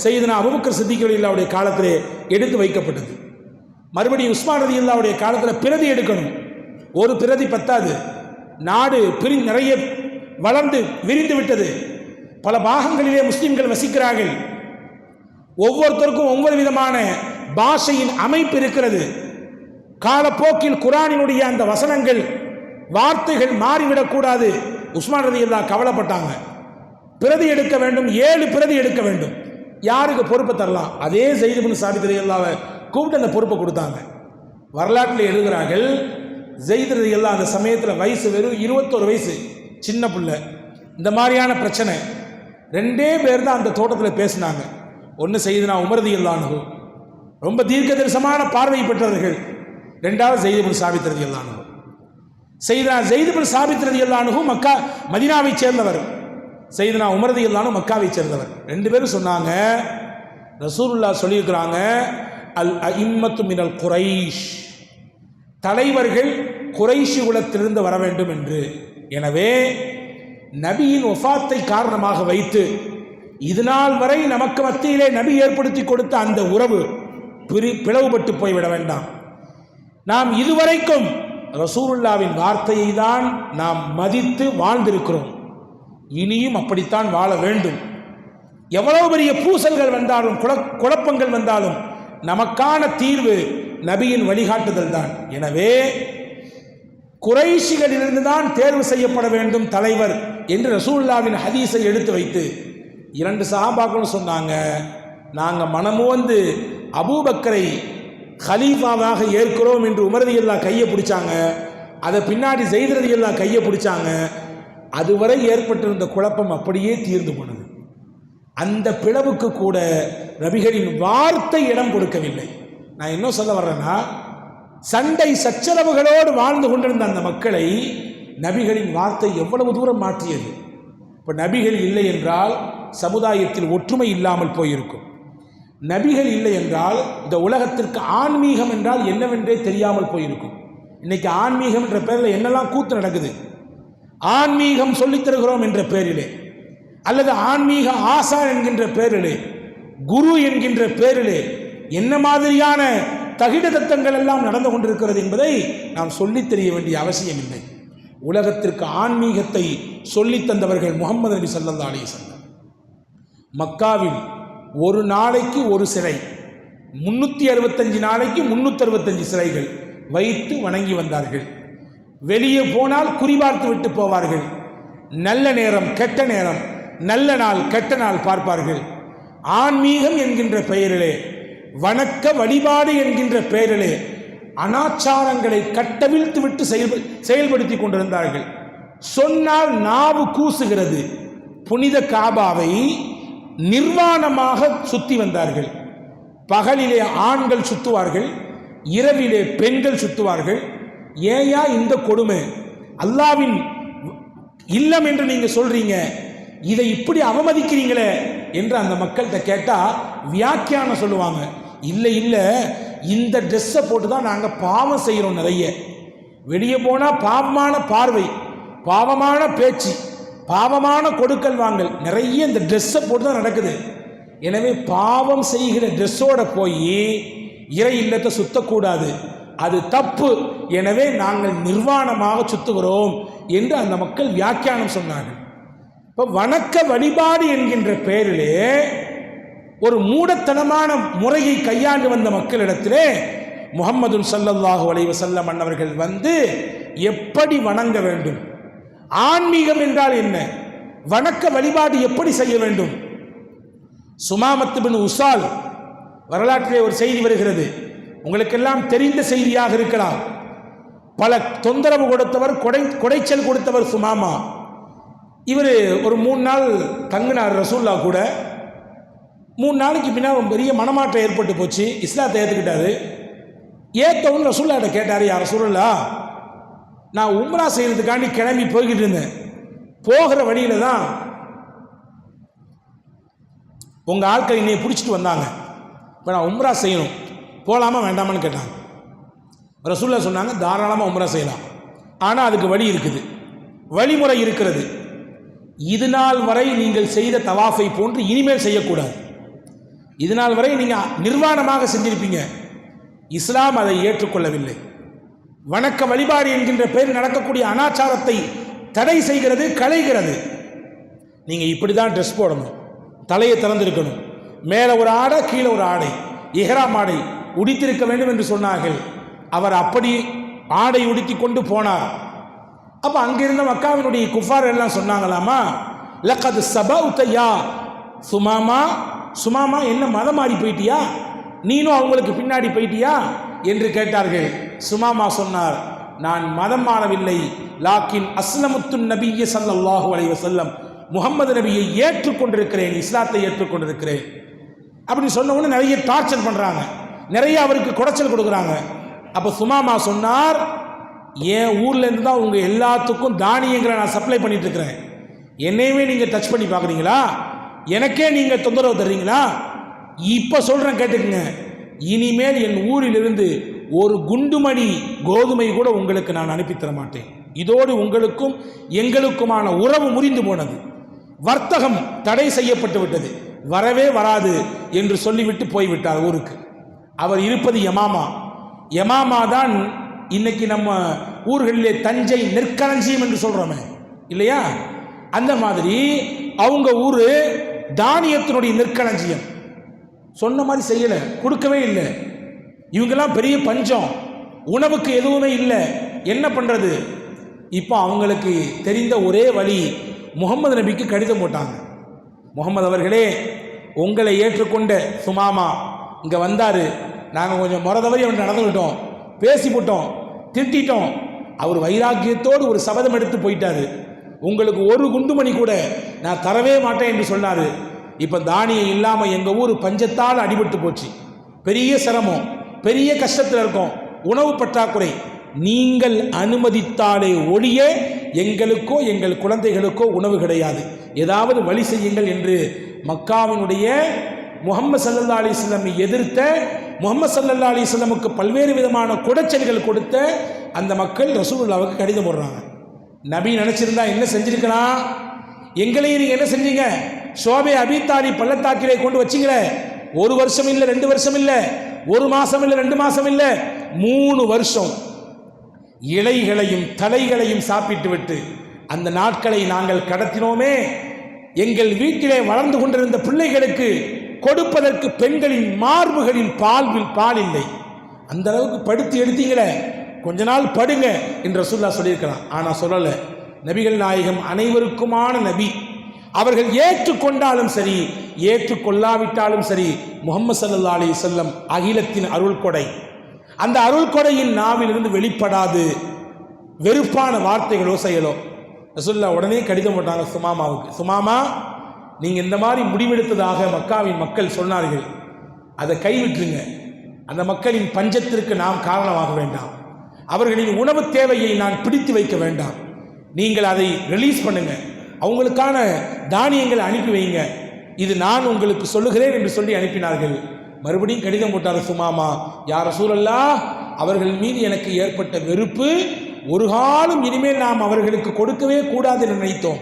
சையதுனா அபூபக்கர் சித்திக் ரலியல்லாஹுடைய காலத்திலே எடுத்து வைக்கப்பட்டது. மறுபடியும் உஸ்மான் ரலியல்லாஹுடைய காலத்தில் பிரதி எடுக்கணும். ஒரு பிரதி பத்தாது. நாடு நிறைய வளர்ந்து விரிந்து விட்டது. பல பாகங்களிலே முஸ்லிம்கள் வசிக்கிறார்கள். ஒவ்வொருத்தருக்கும் ஒவ்வொரு விதமான பாஷையின் அமைப்பு இருக்கிறது. காலப்போக்கில் குர்ஆனினுடைய அந்த வசனங்கள் வார்த்தைகள் மாறிவிடக்கூடாது. உஸ்மான் ரலியல்லாஹு கவலைப்பட்டாங்க. பிரதி எடுக்க வேண்டும், 7 பிரதி எடுக்க வேண்டும். யாருக்கு பொறுப்பை தரலாம்? அதே ஸைத் இப்னு சாபித் ரலியல்லாஹு கூப்பிட்டு அந்த பொறுப்பை கொடுத்தாங்க. வரலாற்றில் எழுதுகிறார்கள், ஸைத் ரலியல்லாஹு அந்த சமயத்தில் வயசு வெறும் 21 வயசு, சின்ன பிள்ளை. இந்த மாதிரியான பிரச்சனை 2 பேர் தான் அந்த தோட்டத்தில் பேசினாங்க. ஒன்று சையதுனா உமர் ரலியல்லாஹு அன்ஹு, ரொம்ப தீர்க்க தரிசனமான பார்வை பெற்றவர்கள். 2வது ஸைத் இப்னு சாபித் ரலியல்லாஹு அன்ஹு. சையதுனா ஸைத் இப்னு சாபித் ரலியல்லாஹு அன்ஹு மக்கா மதீனாவை சேர்ந்தவர், சையதுனா உமர் ரலியல்லாஹு அன்ஹு மக்காவை சேர்ந்தவர். 2 பேரும் சொன்னாங்க, ரசூலுல்லாஹ் சொல்லியிருக்கிறாங்க, அல் அஇம்மத்து மினல் குரைஷ், தலைவர்கள் குரைஷி குலத்திலிருந்து வர வேண்டும் என்று. எனவே நபியின் வஃபாத்தை காரணமாக வைத்து இதுநாள் வரை நமக்கு மத்தியிலே நபி ஏற்படுத்தி கொடுத்த அந்த உறவு பிளவுபட்டு போய்விட வேண்டாம். நாம் இதுவரைக்கும் ரசூலுல்லாவின் வார்த்தையை தான் நாம் மதித்து வாழ்ந்திருக்கிறோம். இனியும் அப்படித்தான் வாழ வேண்டும். எவ்வளவு பெரிய பூசல்கள் வந்தாலும் குழப்பங்கள் வந்தாலும் நமக்கான தீர்வு நபியின் வழிகாட்டுதல் தான். எனவே குறைஷிகளிலிருந்து தான் தேர்வு செய்யப்பட வேண்டும் தலைவர் என்று ரசூலுல்லாவின் ஹதீஸை எடுத்து வைத்து 2 சஹாபாக்களும் சொன்னாங்க, நாங்கள் மனமுவந்து அபூபக்கரை ஹலீஃபாவாக ஏற்கிறோம் என்று உமர் ரலியல்லாஹு கையை பிடிச்சாங்க. அதை பின்னாடி ஸைத் ரலியல்லாஹு கையை பிடிச்சாங்க. அதுவரை ஏற்பட்டிருந்த குழப்பம் அப்படியே தீர்ந்து போனது. அந்த பிளவுக்கு கூட நபிகளின் வார்த்தை இடம் கொடுக்கவில்லை. நான் என்ன சொல்ல வர்றேன்னா, சண்டை சச்சரவுகளோடு வாழ்ந்து கொண்டிருந்த அந்த மக்களை நபிகளின் வார்த்தை எவ்வளவு தூரம் மாற்றியது. இப்போ நபிகள் இல்லை என்றால் சமுதாயத்தில் ஒற்றுமை இல்லாமல் போயிருக்கும். நபிகள் இல்லை என்றால் இந்த உலகத்திற்கு ஆன்மீகம் என்றால் என்னவென்றே தெரியாமல் போயிருக்கும். இன்னைக்கு ஆன்மீகம் என்ற பெயரில் என்னெல்லாம் கூத்து நடக்குது. ஆன்மீகம் சொல்லித் தருகிறோம் என்ற பெயரிலே, அல்லது ஆன்மீக ஆசான் என்கின்ற பெயரிலே, குரு என்கின்ற பெயரிலே என்ன மாதிரியான தகிட தத்தங்கள் எல்லாம் நடந்து கொண்டிருக்கிறது என்பதை நாம் சொல்லித் தெரிய வேண்டிய அவசியம் இல்லை. உலகத்திற்கு ஆன்மீகத்தை சொல்லித் தந்தவர்கள் முஹம்மது நபி ஸல்லல்லாஹு அலைஹி வஸல்லம். மக்காவில் ஒரு நாளைக்கு ஒரு சிலை, 365 நாளைக்கு 365 சிலைகள் வைத்து வணங்கி வந்தார்கள். வெளியே போனால் குறிபார்த்து விட்டு போவார்கள். நல்ல நேரம் கெட்ட நேரம், நல்ல நாள் கெட்ட நாள் பார்ப்பார்கள். ஆன்மீகம் என்கின்ற பெயரிலே, வணக்க வழிபாடு என்கின்ற பெயரிலே அனாச்சாரங்களை கட்டவிழ்த்து விட்டு செயல்படுத்தி கொண்டிருந்தார்கள். சொன்னால் நாவு கூசுகிறது. புனித காபாவை நிர்வாணமாக சுத்தி வந்தார்கள். பகலிலே ஆண்கள் சுத்துவார்கள், இரவிலே பெண்கள் சுத்துவார்கள். ஏயா இந்த கொடுமை? அல்லாவின் இல்லம் என்று நீங்க சொல்றீங்க, இதை இப்படி அவமதிக்கிறீங்களே என்று அந்த மக்கள்கிட்ட கேட்டா வியாக்கியானம் சொல்லுவாங்க. இல்லை இல்லை, இந்த ட்ரெஸ்ஸை போட்டு தான் நாங்கள் பாவம் செய்கிறோம். நிறைய வெளியே போனால் பாவமான பார்வை, பாவமான பேச்சு, பாவமான கொடுக்கல் வாங்கல் நிறைய இந்த ட்ரெஸ்ஸை போட்டு தான் நடக்குது. எனவே பாவம் செய்கிற ட்ரெஸ்ஸோட போய் இறை இல்லத்தை சுத்தக்கூடாது, அது தப்பு. எனவே நாங்கள் நிர்வாணமாக சுத்துகிறோம் என்று அந்த மக்கள் வியாக்கியானம் சொன்னார்கள். இப்போ வணக்க வழிபாடு என்கின்ற பெயரிலே ஒரு மூடத்தனமான முறையை கையாண்டு வந்த மக்களிடத்திலே முஹம்மது ஸல்லல்லாஹு அலைஹி வஸல்லம் அன்னவர்கள் வந்து எப்படி வணங்க வேண்டும், ஆன்மீகம் என்றால் என்ன, வணக்க வழிபாடு எப்படி செய்ய வேண்டும். சுமாமத் பின் உசால் வரலாற்றிலே ஒரு செய்தி வருகிறது. உங்களுக்கெல்லாம் தெரிந்த செய்தியாக இருக்கலாம். பல தொந்தரவு கொடுத்தவர், கொடைச்சல் கொடுத்தவர் சுமாமா. இவர் ஒரு 3 நாள் தங்கினார் ரசூல்லா கூட. 3 நாளைக்கு பின்னால் பெரிய மனமாற்றம் ஏற்பட்டு போச்சு. இஸ்லாத்தை ஏற்றுக்கிட்டாரு. ஏற்றவன் ரசூல்லாட்ட கேட்டார், யார் ரசூலுல்லாஹ், நான் உம்ரா செய்கிறதுக்காண்டி கிளம்பி போய்கிட்டு இருந்தேன். போகிற வழியில தான் உங்கள் ஆட்கள் என்னையை பிடிச்சிட்டு வந்தாங்க. இப்போ நான் உம்ரா செய்யணும், போகலாமா வேண்டாமான்னு கேட்டாங்க. ரசூலுல்லாஹ் சொன்னாங்க, தாராளமாக உம்ரா செய்யலாம், ஆனால் அதுக்கு வழி இருக்குது, வழிமுறை இருக்கிறது. இது நாள் வரை நீங்கள் செய்த தவாஃபை போன்று இனிமேல் செய்யக்கூடாது. இது நாள் வரை நீங்கள் நிர்வாணமாக செஞ்சிருப்பீங்க. இஸ்லாம் அதை ஏற்றுக்கொள்ளவில்லை. வணக்க வழிபாடு என்கின்ற பேர் நடக்கக்கூடிய அனாச்சாரத்தை தடை செய்கிறது, களைகிறது. நீங்கள் இப்படி தான் ட்ரெஸ் போடணும், தலையை திறந்திருக்கணும், மேலே ஒரு ஆடை கீழே ஒரு ஆடை, இஹ்ராம் ஆடை உடித்திருக்க வேண்டும் என்று சொன்னார்கள். அவர் அப்படி ஆடை உடுத்தி கொண்டு போனார். அப்போ அங்கிருந்த மக்காவினுடைய குஃபார் எல்லாம் சொன்னாங்களாமா, லக்கது சபௌதையா சுமாமா, சுமாமா என்ன மதம் மாறி போயிட்டியா, நீனும் அவங்களுக்கு பின்னாடி போயிட்டியா என்று கேட்டார்கள். சுமாமா சொன்னார், நான் மதம் மாறவில்லை, லாக்கின் அஸ்லமுத்து நபிய ஸல்லல்லாஹு அலைஹி வஸல்லம், முகமது நபியை ஏற்றுக்கொண்டிருக்கிறேன், இஸ்லாத்தை ஏற்றுக்கொண்டிருக்கிறேன் அப்படின்னு சொன்ன உடனே நிறைய டார்ச்சர் பண்ணுறாங்க, நிறைய அவருக்கு குடைச்சல் கொடுக்குறாங்க. அப்போ சுமாமா சொன்னார், என் ஊர்லேருந்து தான் உங்கள் எல்லாத்துக்கும் தானியங்களை நான் சப்ளை பண்ணிட்டு இருக்கிறேன், என்னையுமே நீங்கள் டச் பண்ணி பார்க்குறீங்களா, எனக்கே நீங்கள் தொந்தரவு தர்றீங்களா, இப்போ சொல்கிறேன் கேட்டுக்குங்க, இனிமேல் என் ஊரிலிருந்து ஒரு குண்டுமணி கோதுமை கூட உங்களுக்கு நான் அனுப்பித்தர மாட்டேன், இதோடு உங்களுக்கும் எங்களுக்குமான உறவு முறிந்து போனது, வர்த்தகம் தடை செய்யப்பட்டு விட்டது, வரவே வராது என்று சொல்லிவிட்டு போய்விட்டார் ஊருக்கு. அவர் இருப்பது யமாமா. யமாமா தான் இன்னைக்கு நம்ம ஊர்களிலே தஞ்சை நெற்களஞ்சியம் என்று சொல்றோமே இல்லையா, அந்த மாதிரி அவங்க ஊரு தானியத்தினுடைய நெற்களஞ்சியம். சொன்ன மாதிரி செய்யலை, கொடுக்கவே இல்லை. இவங்கெல்லாம் பெரிய பஞ்சம், உணவுக்கு எதுவுமே இல்லை, என்ன பண்ணுறது? இப்போ அவங்களுக்கு தெரிந்த ஒரே வழி, முகமது நபிக்கு கடிதம் போட்டாங்க. முகமது அவர்களே, உங்களை ஏற்றுக்கொண்ட சுமாமா இங்கே வந்தார், நாங்கள் கொஞ்சம் முறதவரி அவன் நடந்துக்கிட்டோம், பேசிவிட்டோம், திட்டிட்டோம், அவர் வைராக்கியத்தோடு ஒரு சபதம் எடுத்து போயிட்டாரு, உங்களுக்கு ஒரு குண்டுமணி கூட நான் தரவே மாட்டேன் என்று சொன்னார். இப்போ தானியம் இல்லாமல் எங்கள் ஊர் பஞ்சத்தால் அடிபட்டு போச்சு, பெரிய சிரமம், பெரிய கஷ்டத்தில் இருக்கோம், உணவு பற்றாக்குறை, நீங்கள் அனுமதித்தாலே ஒழிய எங்களுக்கோ எங்கள் குழந்தைகளுக்கோ உணவு கிடையாது, ஏதாவது வழி செய்யுங்கள் என்று மக்காவினுடைய முஹம்மது ஸல்லல்லாஹு அலைஹி வஸல்லம் எதிர்த்த, முஹம்மது ஸல்லல்லாஹு அலைஹி வஸல்லமுக்கு பல்வேறு விதமான குடைச்சல்கள் கொடுத்த அந்த மக்கள் ரசூலுல்லாஹ்வுக்கு கடிதம் போடுறாங்க. நபி நினைச்சிருந்தா என்ன செஞ்சிருக்கலாம், எங்களையும் நீங்க என்ன செஞ்சீங்க, ஷோபே அபித்தாலி பள்ளத்தாக்கிலே கொண்டு வச்சிங்களே, ஒரு வருஷம் இல்லை 2 வருஷம் இல்லை, ஒரு மாசம் இல்லை 2 மாசம் இல்லை 3 வருஷம் இலைகளையும் தலைகளையும் சாப்பிட்டு விட்டு அந்த நாட்களை நாங்கள் கடத்தினோமே, எங்கள் வீட்டிலே வளர்ந்து கொண்டிருந்த பிள்ளைகளுக்கு கொடுப்பதற்கு பெண்களின் மார்புகளில் பால் இல்லை, அந்த அளவுக்கு படுத்தி எடுத்தீங்களே, கொஞ்ச நாள் படுங்க என்று ரசூலுல்லாஹ் சொல்லியிருக்கிறான். ஆனால் சொல்லலை. நபிகள் நாயகம் அனைவருக்குமான நபி, அவர்கள் ஏற்றுக்கொண்டாலும் சரி ஏற்றுக்கொள்ளாவிட்டாலும் சரி முஹம்மது ஸல்லல்லாஹு அலைஹி வஸல்லம் அகிலத்தின் அருள் கொடை, அந்த அருள் கொடையின் நாவிலிருந்து வெளிப்படாது வெறுப்பான வார்த்தைகளோ செயலோ. ரசூலுல்லாஹ் உடனே கடிதம் போட்டாங்க சுமாமாவுக்கு, சுமாமா நீங்கள் இந்த மாதிரி முடிவெடுத்ததாக மக்காவின் மக்கள் சொன்னார்கள், அதை கைவிட்டுருங்க, அந்த மக்களின் பஞ்சத்திற்கு நாம் காரணமாக வேண்டாம், அவர்களின் உணவு தேவையை நான் பிடித்து வைக்க வேண்டாம், நீங்கள் அதை ரிலீஸ் பண்ணுங்க, அவங்களுக்கான தானியங்களை அனுப்பி வைங்க, இது நான் உங்களுக்கு சொல்லுகிறேன் என்று சொல்லி அனுப்பினார்கள். மறுபடியும் கடிதம் போட்டார் சுமாமா, யா ரசூலல்லாஹ், அவர்கள் மீது எனக்கு ஏற்பட்ட வெறுப்பு ஒரு காலம் இனிமேல் நாம் அவர்களுக்கு கொடுக்கவே கூடாது என்று நினைத்தோம்,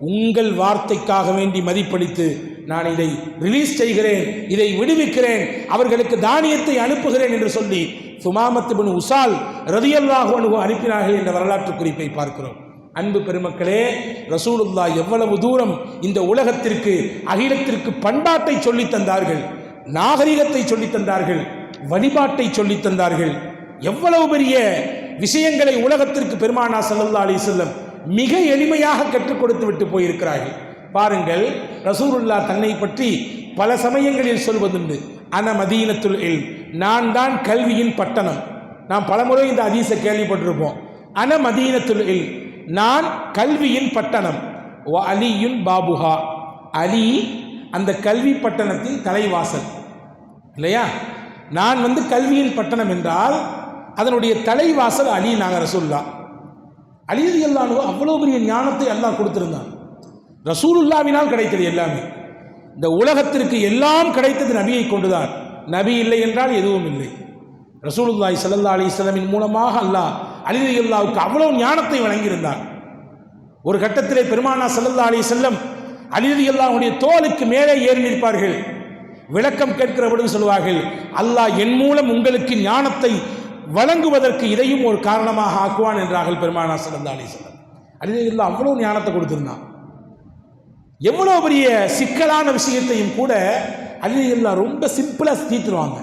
உங்கள் வார்த்தைக்காக வேண்டி மதிப்பளித்து நான் இதை ரிலீஸ் செய்கிறேன், இதை விடுவிக்கிறேன், அவர்களுக்கு தானியத்தை அனுப்புகிறேன் என்று சொல்லி சுமாமத் இப்னு உசால் ரலியல்லாஹு அன்ஹு அனுப்பினார்கள் என்ற வரலாற்று குறிப்பை பார்க்கிறோம். அன்பு பெருமக்களே, ரசூலுல்லாஹ் எவ்வளவு தூரம் இந்த உலகத்திற்கு அகிலத்திற்கு பண்பாட்டை சொல்லித் தந்தார்கள், நாகரிகத்தை சொல்லித் தந்தார்கள், வழிபாட்டை சொல்லித் தந்தார்கள், எவ்வளவு பெரிய விஷயங்களை உலகத்திற்கு பெருமானார் ஸல்லல்லாஹு அலைஹி வஸல்லம் மிக எளிமையாக கற்றுக் கொடுத்து விட்டு போயிருக்கிறார்கள். பாருங்கள், ரசூலுல்லாஹ் தன்னை பற்றி பல சமயங்களில் சொல்வதுண்டு, அன மதீனத்துல் இல்ம், நான் தான் கல்வியின் பட்டணம். நாம் பலமுறை இந்த ஹதீஸை கேள்விப்பட்டிருப்போம். அன மதீனத்துல் இல்ம், நான் கல்வியின் பட்டணம். வ அலியுன் பாபுஹா, அலி அந்த கல்வி பட்டணத்தின் தலைவாசல் இல்லையா. நான் கல்வியின் பட்டணம் என்றால் அதனுடைய தலைவாசல் அலி. நாங்கள் ரசூலுல்லாஹ் அலி ரலியல்லாஹு அன்ஹு அவ்வளோ பெரிய ஞானத்தை அல்லாஹ் கொடுத்திருந்தான். ரசூலுல்லாவினால் கிடைத்தது எல்லாமே. இந்த உலகத்திற்கு எல்லாம் கிடைத்தது நபியை கொண்டுதான். நபி இல்லை என்றால் எதுவும் இல்லை. ரசூலுல்லாஹி ஸல்லல்லாஹு அலைஹி வஸல்லமின் மூலமாக அல்லாஹ் அலி ரலியல்லாஹுக்கு அவ்வளவு ஞானத்தை வழங்கியிருந்தான். ஒரு கட்டத்திலே பெருமானார் ஸல்லல்லாஹு அலைஹி வஸல்லம் அலி ரலியல்லாஹுடைய தோளுக்கு மேலே ஏறி நிற்பார்கள். விளக்கம் கேட்கிற பொழுது சொல்வார்கள், அல்லாஹ் என் மூலம் உங்களுக்கு ஞானத்தை வழங்குவதற்கு இதையும் ஒரு காரணமாக ஆக்குவான் என்றார்கள் பெருமானார் ஸல்லல்லாஹு அலைஹி வஸல்லம். அலி ரலியல்லாஹு அவ்வளவு ஞானத்தை கொடுத்திருந்தான். எவ்வளோ பெரிய சிக்கலான விஷயத்தையும் கூட அலி ரலியல்லாஹு ரொம்ப சிம்பிளாக தீர்த்துருவாங்க.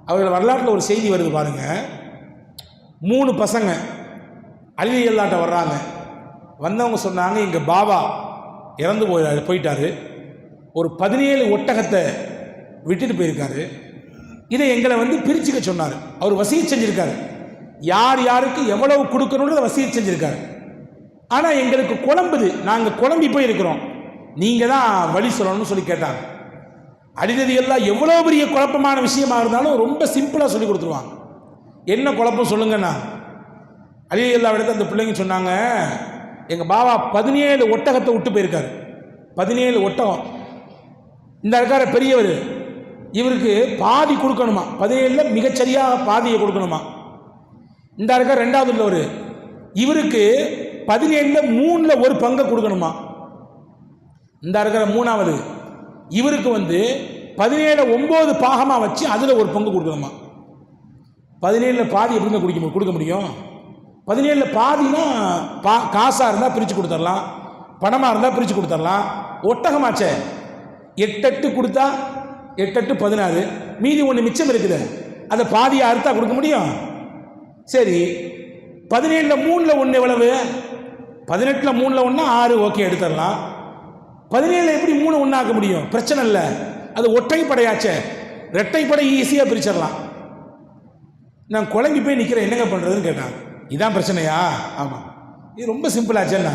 அவர்கள் வரலாற்றில் ஒரு செய்தி வருது பாருங்க. 3 பசங்க அலி ரலியல்லாஹு வர்றாங்க. வந்தவங்க சொன்னாங்க, எங்கள் பாபா இறந்து போயிட்டாரு, ஒரு 17 ஒட்டகத்தை விட்டுட்டு போயிருக்காரு, இதை எங்களை பிரிச்சுக்க சொன்னார். அவர் வசியத் செஞ்சிருக்காரு, யார் யாருக்கு எவ்வளவு கொடுக்கணுன்றத வசியத் செஞ்சிருக்காரு. ஆனால் எங்களுக்கு குழம்புது, நாங்கள் குழம்பி போயிருக்கிறோம், நீங்கள் தான் வழி சொல்லணும்னு சொல்லி கேட்டாங்க. அலி ரலியல்லாஹு எவ்வளோ பெரிய குழப்பமான விஷயமா இருந்தாலும் ரொம்ப சிம்பிளாக சொல்லி கொடுத்துருவாங்க. என்ன குழப்பம் சொல்லுங்கண்ணா? அலி ரலியல்லாஹு இடத்துல அந்த பிள்ளைங்க சொன்னாங்க, எங்கள் பாபா 17 ஒட்டகத்தை விட்டு போயிருக்காரு. 17 ஒட்டகம். இந்த இருக்கார பெரியவர், இவருக்கு பாதி கொடுக்கணுமா, 17 மிகச்சரியாக பாதியை கொடுக்கணுமா. இந்த இருக்கார் ரெண்டாவது உள்ளவர், இவருக்கு 17 3 ஒரு பங்கை கொடுக்கணுமா. இந்த இருக்கிற மூணாவது, இவருக்கு 17 9 பாகமாக வச்சு அதில் ஒரு பங்கு கொடுக்கணுமா. 17 பாதி எப்படிங்க கொடுக்க முடியும்? 17 பாதினா காசாக இருந்தால் பிரித்து கொடுத்துடலாம், பணமாக இருந்தால் பிரித்து கொடுத்துடலாம். ஒட்டகமாச்சே 8 கொடுத்தா 8 16, மீதி 1 மிச்சம் இருக்குது, அதை பாதியாக அறுத்தா கொடுக்க முடியும்? சரி, 17 3 1 எவ்வளவு? 18 3 1 6, ஓகே எடுத்துடலாம். 17 எப்படி 3 1 ஆக்க முடியும்? பிரச்சனை இல்லை, அது ஒற்றைப்படையாச்சே, ரெட்டைப்படை ஈஸியாக பிரிச்சிடலாம். நான் குழம்பி போய் நிற்கிறேன், என்னங்க பண்ணுறதுன்னு கேட்டாங்க. இதான் பிரச்சனையா? ஆமாம். இது ரொம்ப சிம்பிளாச்சேன்னா,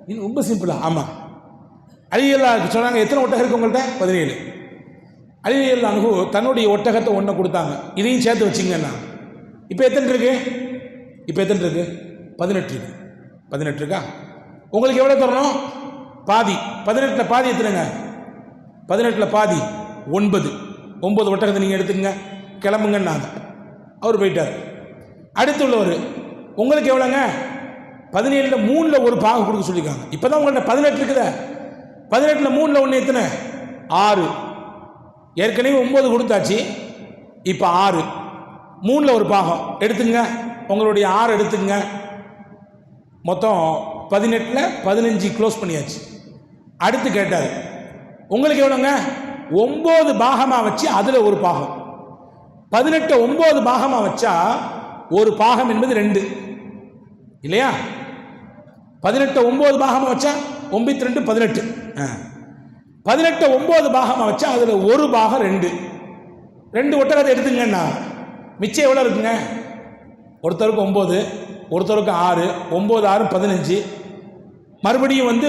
இது ரொம்ப சிம்பிளா? ஆமாம். அலி ரலியல்லாஹு சொன்னாங்க, எத்தனை ஒட்டகம் இருக்குது உங்கள்கிட்ட? 17. அலி ரலியல்லாஹு தன்னுடைய ஒட்டகத்தை 1 கொடுத்தாங்க, இதையும் சேர்த்து வச்சிங்கன்னா இப்போ எத்தனை இருக்கு? 18 இருக்கு. 18 இருக்கா? உங்களுக்கு எவ்வளோ தரணும்? பாதி. 18 பாதி எத்தனைங்க? 18 பாதி 9. 9 ஒட்டகத்தை நீங்கள் எடுத்துக்கங்க, கிளம்புங்கன்னாங்க. அவர் போயிட்டார். அடுத்து உள்ளவர், உங்களுக்கு எவ்வளோங்க? 17 3 ஒரு பாகம் கொடுக்க சொல்லியிருக்காங்க. இப்போ தான் உங்கள்கிட்ட 18 இருக்குதா? 18 3 1 எத்தனை? 6. ஏற்கனவே 9 கொடுத்தாச்சு, இப்போ 6. 3 ஒரு பாகம் எடுத்துங்க, உங்களுடைய 6 எடுத்துங்க. மொத்தம் 18 15 க்ளோஸ் பண்ணியாச்சு. அடுத்து கேட்டார், உங்களுக்கு எவ்வளோங்க? 9 பாகமாக வச்சு அதில் ஒரு பாகம். 18 9 பாகமாக வச்சா ஒரு பாகம் என்பது 2 இல்லையா? 18 9 பாகமாக வச்சா 9 2 18. 18 9 பாகமாக வச்சா அதில் ஒரு பாகம் 2 ஒட்டகத்தை எடுத்துங்கன்னா மிச்சம் எவ்வளோ இருக்குங்க? ஒருத்தருக்கு 9, ஒருத்தருக்கு 6, 9 6 15. மறுபடியும்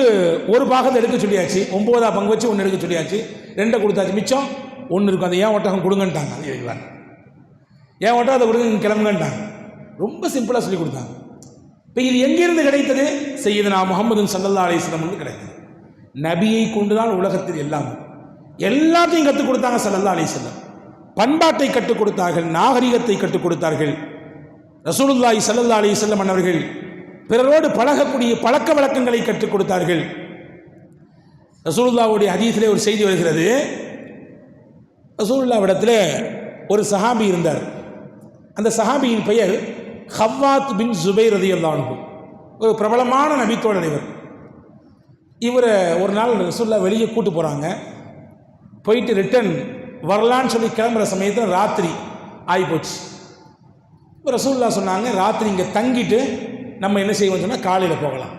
ஒரு பாகத்தை எடுக்க சொல்லியாச்சு, 9 பங்கு வச்சு 1 எடுக்க சொல்லியாச்சு, 2 கொடுத்தாச்சு, மிச்சம் 1 இருக்கும். அதை ஏன் ஒட்டகம் கொடுங்கன்ட்டாங்க. ஏன் ஒட்டகத்தை கொடுங்க கிளம்புங்கன்ட்டாங்க. ரொம்ப சிம்பிளாக சொல்லி கொடுத்தாங்க. இப்போ இது எங்கிருந்து கிடைத்தது? சையதுனா முஹம்மது ஸல்லல்லாஹு அலைஹி வஸல்லம் கிடைத்தது. நபியை கொண்டுதான் உலகத்தில் எல்லாத்தையும் கற்றுக் கொடுத்தாங்க ஸல்லல்லாஹு அலைஹி வஸல்லம். பண்பாட்டை கற்றுக் கொடுத்தார்கள், நாகரிகத்தை கற்றுக் கொடுத்தார்கள். ரசூலுல்லாஹி ஸல்லல்லாஹு அலைஹி வஸல்லம் அவர்கள் பிறரோடு பழகக்கூடிய பழக்க வழக்கங்களை கற்றுக் கொடுத்தார்கள். ரசூலுல்லாஹ்வுடைய ஹதீஸிலே ஒரு செய்தி வருகிறது. ரசூலுல்லாஹ்விடத்தில் ஒரு சஹாபி இருந்தார். அந்த சஹாபியின் பெயர் ஹவ்வாத் பின் ஜுபைர் ரலியல்லாஹு அன்ஹு. ஒரு பிரபலமான நபித்தோழர் இவர். இவரை ஒரு நாள் ரசூலுல்லாஹ் வெளியே கூட்டு போகிறாங்க. போயிட்டு ரிட்டர்ன் வரலான்னு சொல்லி கிளம்புற சமயத்தில் ராத்திரி ஆகிப்போச்சு. இப்போ ரசூலுல்லாஹ் சொன்னாங்க, ராத்திரி இங்கே தங்கிட்டு நம்ம என்ன செய்வோம்னு சொன்னால் காலையில் போகலாம்.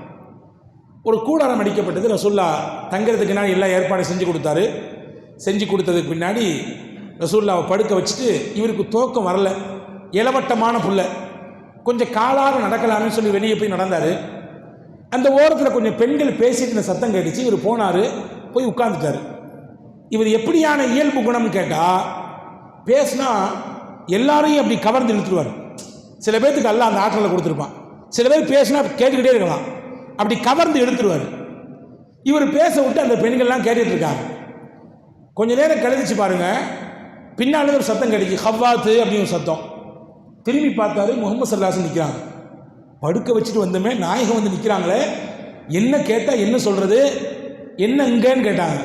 ஒரு கூடாரம் அடிக்கப்பட்டது. ரசூலுல்லாஹ் தங்கிறதுக்கு நான் எல்லா ஏற்பாடும் செஞ்சு கொடுத்தாரு. செஞ்சு கொடுத்ததுக்கு பின்னாடி ரசூலுல்லாஹ் படுக்க வச்சுட்டு, இவருக்கு தூக்கம் வரல, இளவட்டமான புள்ள, கொஞ்சம் காலார நடக்கலாம்னு சொல்லி வெளியே போய் நடந்தார். அந்த ஓரத்தில் கொஞ்சம் பெண்கள் பேசிட்டு இந்த சத்தம் கேட்டுச்சு. இவர் போனார், போய் உட்கார்ந்துட்டார். இவர் எப்படியான இயல்பு குணம்னு கேட்டால், பேசினா எல்லாரையும் அப்படி கவர்ந்து இழுத்துருவார். சில பேர்த்துக்கு எல்லாம் அந்த ஆற்றலை கொடுத்துருப்பான். சில பேர் பேசினா கேட்டுக்கிட்டே இருக்கலாம், அப்படி கவர்ந்து எடுத்துருவார். இவர் பேச விட்டு அந்த பெண்கள்லாம் கேட்டுட்டு இருக்காங்க. கொஞ்ச நேரம் கழிச்சு பாருங்க, பின்னால் ஒரு சத்தம் கிடைச்சி, ஹவ்வாத்து அப்படின்னு ஒரு சத்தம். திரும்பி பார்த்தாரு, முகமது ஸல்லல்லாஹு நிற்கிறாங்க. படுக்க வச்சுட்டு வந்தோமே, நாயகம் வந்து நிற்கிறாங்களே, என்ன கேட்டால் என்ன சொல்கிறது, என்ன இங்கன்னு கேட்டாங்க.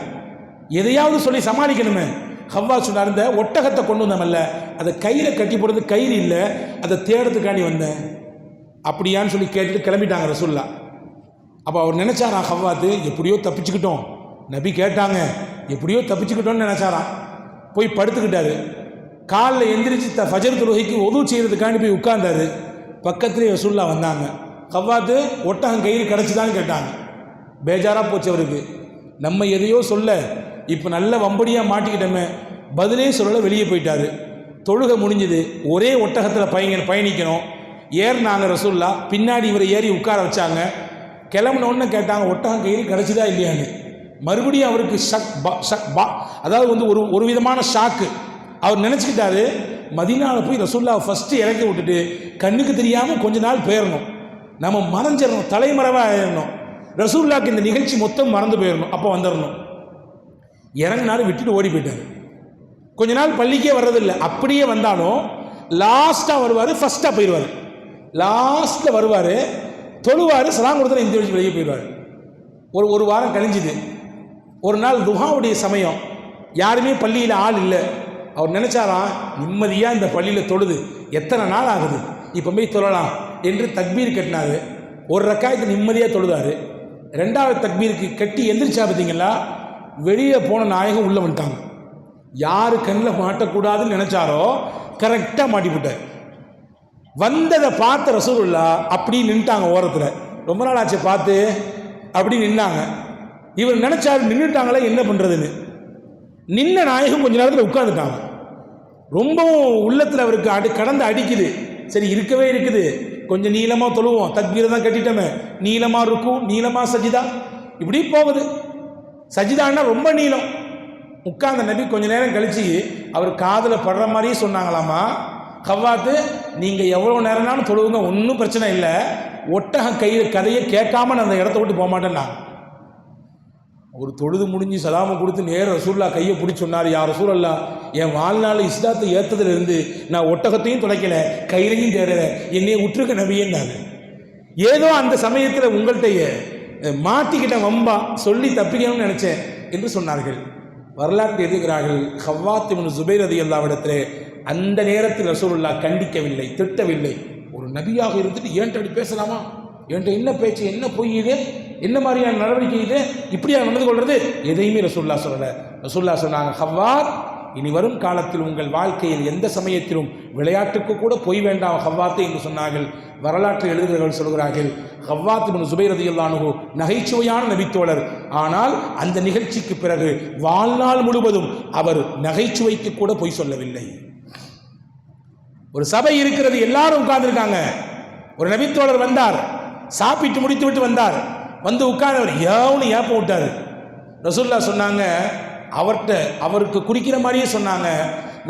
எதையாவது சொல்லி சமாளிக்கணுமே. ஹவ்வா சொன்னார், இந்த ஒட்டகத்தை கொண்டு வந்தோம்ல, அதை கையில் கட்டி போடுறது கயிறு இல்லை, அதை தேடுறதுக்காண்டி வந்தேன். அப்படியான்னு சொல்லி கேட்டுட்டு கிளம்பிட்டாங்க ரசூல்லா. அப்போ அவர் நினச்சாராம், ஹவ்வாத்து எப்படியோ தப்பிச்சுக்கிட்டோம், நபி கேட்டாங்க எப்படியோ தப்பிச்சுக்கிட்டோன்னு நினச்சாராம். போய் படுத்துக்கிட்டாரு. காலில் எந்திரிச்சு ஃபஜர் தொழுகைக்கு உது செய்கிறதுக்காண்டி போய் உட்கார்ந்தாரு. பக்கத்துலேயே ரசூல்லா வந்தாங்க. ஹவ்வாத்து ஒட்டகம் கயிறு கிடச்சிதான்னு கேட்டாங்க. பேஜாராக போச்சு அவருக்கு. நம்ம எதையோ சொல்ல இப்போ நல்ல வம்படியாக மாட்டிக்கிட்டோமே, பதிலே சொல்லலை, வெளியே போயிட்டாரு. தொழுகை முடிஞ்சுது. ஒரே ஒட்டகத்தில் பயணிக்கணும். ஏறினாங்க ரசூல்லா. பின்னாடி இவரை ஏறி உட்கார வச்சாங்க. கிளம்புனோன்னு கேட்டாங்க, ஒட்டகம் கயிறு கிடச்சிதா இல்லையான்னு. மறுபடியும் அவருக்கு அதாவது வந்து ஒரு விதமான ஷாக்கு. அவர் நினச்சிக்கிட்டாரு, மதீனாவில் போய் ரசூல்லாவை ஃபஸ்ட்டு இறக்கி விட்டுட்டு கண்ணுக்கு தெரியாமல் கொஞ்ச நாள் போயிடணும், நம்ம மறைஞ்சிடணும், தலைமறைவாக ஆயிடணும், ரசூல்லாவுக்கு இந்த நிகழ்ச்சி மொத்தம் மறந்து போயிடணும், அப்போ வந்துடணும். இறங்கினாலும் விட்டுட்டு ஓடி போயிட்டார். கொஞ்ச நாள் பள்ளிக்கே வர்றதில்லை. அப்படியே வந்தாலும் லாஸ்ட்டாக வருவார், ஃபஸ்ட்டாக போயிடுவார். லாஸ்ட்டில் வருவார், தொழுவார், சலாம் கொடுத்தா இந்த வச்சு வெளியே போயிடுவார். ஒரு வாரம் கழிஞ்சுது. ஒரு நாள் துஹாவுடைய சமயம், யாருமே பள்ளியில் ஆள் இல்லை. அவர் நினச்சாராம், நிம்மதியாக இந்த பள்ளியில் தொழுது எத்தனை நாள் ஆகுது, இப்போ போய் தொழலாம் என்று தக்பீர் கட்டினார். ஒரு ரக்காயத்து நிம்மதியாக தொழுதார். ரெண்டாவது தக்பீருக்கு கட்டி எந்திரிச்சா பார்த்தீங்களா, வெளியே போன நாயகம் உள்ளே வந்துட்டாங்க. யார் கண்ணில் மாட்டக்கூடாதுன்னு நினச்சாரோ கரெக்டாக மாட்டிவிட்டார். வந்ததை பார்த்த ரசூலுல்லா அப்படி நின்ட்டாங்க ஓரத்தில். ரொம்ப நாள் ஆச்சு பார்த்து, அப்படி நின்னாங்க. இவர் நினச்சாரு நின்றுட்டாங்களே என்ன பண்ணுறதுன்னு. நின்ன நாயகம் கொஞ்ச நேரத்தில் உட்காந்துட்டாங்க. ரொம்பவும் உள்ளத்தில் அவருக்கு கடந்து அடிக்குது. சரி இருக்கவே இருக்குது, கொஞ்சம் நீளமாக தொழுவோம், தக்பீரை தான் கட்டிட்டோமே, நீளமாக இருக்கும், நீளமாக சஜிதா, இப்படி போகுது. சஜிதான்னா ரொம்ப நீளம். உட்கார்ந்த நபி கொஞ்ச நேரம் கழிச்சு அவர் காதில் படுற மாதிரியே சொன்னாங்களாமா, ஹவ்வாத்து நீங்கள் எவ்வளோ நேரம்னாலும் தொழுவுங்க, ஒன்றும் பிரச்சனை இல்லை, ஒட்டகம் கையில் கதையை கேட்காம நான் அந்த இடத்த விட்டு போக மாட்டேன்னா. ஒரு தொழுது முடிஞ்சு சலாமை கொடுத்து நேர ரசூல்லா கையை பிடிச்சி சொன்னார், யா ரசூலல்லா, என் வாழ்நாள் இஸ்லாத்தை ஏற்றதுலேருந்து நான் ஒட்டகத்தையும் துடைக்கல, கையிலையும் தேடலை, என்னையை விட்டுருக்க நபியேன்னாங்க. ஏதோ அந்த சமயத்தில் உங்கள்கிட்ட மாட்டிக்கிட்ட வம்பா சொல்லி தப்பிக்கணும்னு நினச்சேன் என்று சொன்னார்கள். வரலாற்று எழுதுகிறார்கள், ஹவ்வாத் இப்னு ஸுபைர் ரலியல்லாஹு இடத்திலே அந்த நேரத்தில் ரசூலுல்லாஹ் கண்டிக்கவில்லை, திட்டவில்லை. ஒரு நபியாக இருந்துட்டு ஏன்ட்ட அப்படி பேசலாமா, என்கிட்ட என்ன பேச்சு, என்ன பொய் இது, என்ன மாதிரியான நடவடிக்கை இது, இப்படியா நடந்து கொள்வது, எதையுமே ரசூலுல்லாஹ் சொல்லலை. ரசூலுல்லாஹ் சொன்னாங்க, ஹவ்வாத், இனி வரும் காலத்தில் உங்கள் வாழ்க்கையில் எந்த சமயத்திலும் விளையாட்டுக்கு கூட பொய் வேண்டாம் ஹவ்வாத்து என்று சொன்னார்கள். வரலாற்று எழுதுகிறவர்கள் சொல்கிறார்கள், ஹவ்வாத் இப்னு ஸுபைர் ரலியல்லாஹு அன்ஹு நகைச்சுவையான நபித்தோழர். ஆனால் அந்த நிகழ்ச்சிக்கு பிறகு வாழ்நாள் முழுவதும் அவர் நகைச்சுவைக்கு கூட பொய் சொல்லவில்லை. ஒரு சபை இருக்கிறது, எல்லாரும் உட்கார்ந்துருக்காங்க. ஒரு நபித்தோழர் வந்தார், சாப்பிட்டு முடித்து விட்டு வந்தார். வந்து உட்கார்ந்தவர் ஏவுன்னு ஏப்ப விட்டார். ரசூலுல்லாஹ் சொன்னாங்க, அவருக்கு குடிக்கிற மாதிரியே சொன்னாங்க,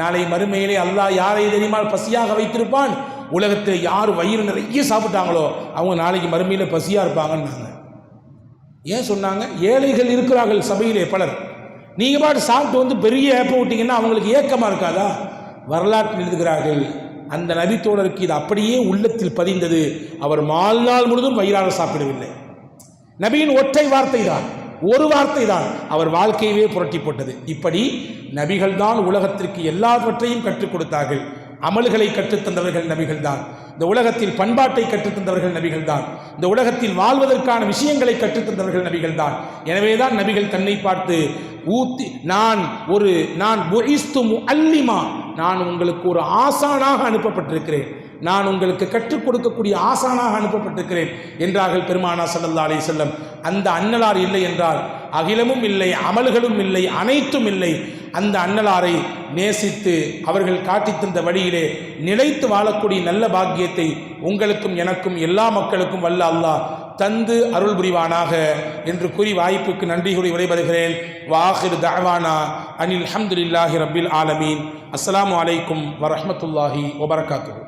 நாளை மறுமையிலே அல்லாஹ் யாரை தெரியுமா பசியாக வைத்திருப்பான், உலகத்தில் யார் வயிறு நிறைய சாப்பிட்டாங்களோ அவங்க நாளைக்கு மறுமையில் பசியாக இருப்பாங்கன்னாங்க. ஏன் சொன்னாங்க? ஏழைகள் இருக்கிறார்கள் சபையிலே பலர், நீங்கள் பாட்டு சாப்பிட்டு வந்து பெரிய ஏப்ப விட்டீங்கன்னா அவங்களுக்கு ஏக்கமாக இருக்காதா? வரலாற்றில் எழுதுகிறார்கள், அந்த நபித்தோழருக்கு இது அப்படியே உள்ளத்தில் பதிந்தது. அவர் வாழ்நாள் முழுதும் வயிறாக சாப்பிடவில்லை. நபியின் ஒற்றை வார்த்தை தான், ஒரு வார்த்தை தான் அவர் வாழ்க்கையவே புரட்டி போட்டது. இப்படி நபிகள் தான் உலகத்திற்கு எல்லாவற்றையும் கற்றுக் கொடுத்தார்கள். அமல்களை கற்றுத்தந்தவர்கள் நபிகள் தான். இந்த உலகத்தில் பண்பாட்டை கற்றுத்தந்தவர்கள் நபிகள் தான். இந்த உலகத்தில் வாழ்வதற்கான விஷயங்களை கற்றுத்தந்தவர்கள் நபிகள் தான். எனவேதான் நபிகள் தன்னை பார்த்து நான் உங்களுக்கு ஒரு ஆசானாக அனுப்பப்பட்டிருக்கிறேன், நான் உங்களுக்கு கற்றுக் கொடுக்கக்கூடிய ஆசானாக அனுப்பப்பட்டிருக்கிறேன் என்றார்கள் பெருமானார் ஸல்லல்லாஹு அலைஹி வஸல்லம். அந்த அன்னலார் இல்லை என்றால் அகிலமும் இல்லை, அமல்களும் இல்லை, அனைத்தும் இல்லை. அந்த அன்னலாரை நேசித்து அவர்கள் காட்டித் தந்த வழியிலே நிலைத்து வாழக்கூடிய நல்ல பாக்கியத்தை உங்களுக்கும் எனக்கும் எல்லா மக்களுக்கும் வல்ல அல்லாஹ் தந்து அருள் புரிவானாக என்று கூறி வாய்ப்புக்கு நன்றி கூறி விடைபெறுகிறேன். வாஹிர் தஅவானா அனில் ஹம்துலில்லாஹி ரப்பில் ஆலமீன். அஸ்ஸலாமு அலைக்கும் வரஹ்மத்துல்லாஹி வபரகாத்துஹு.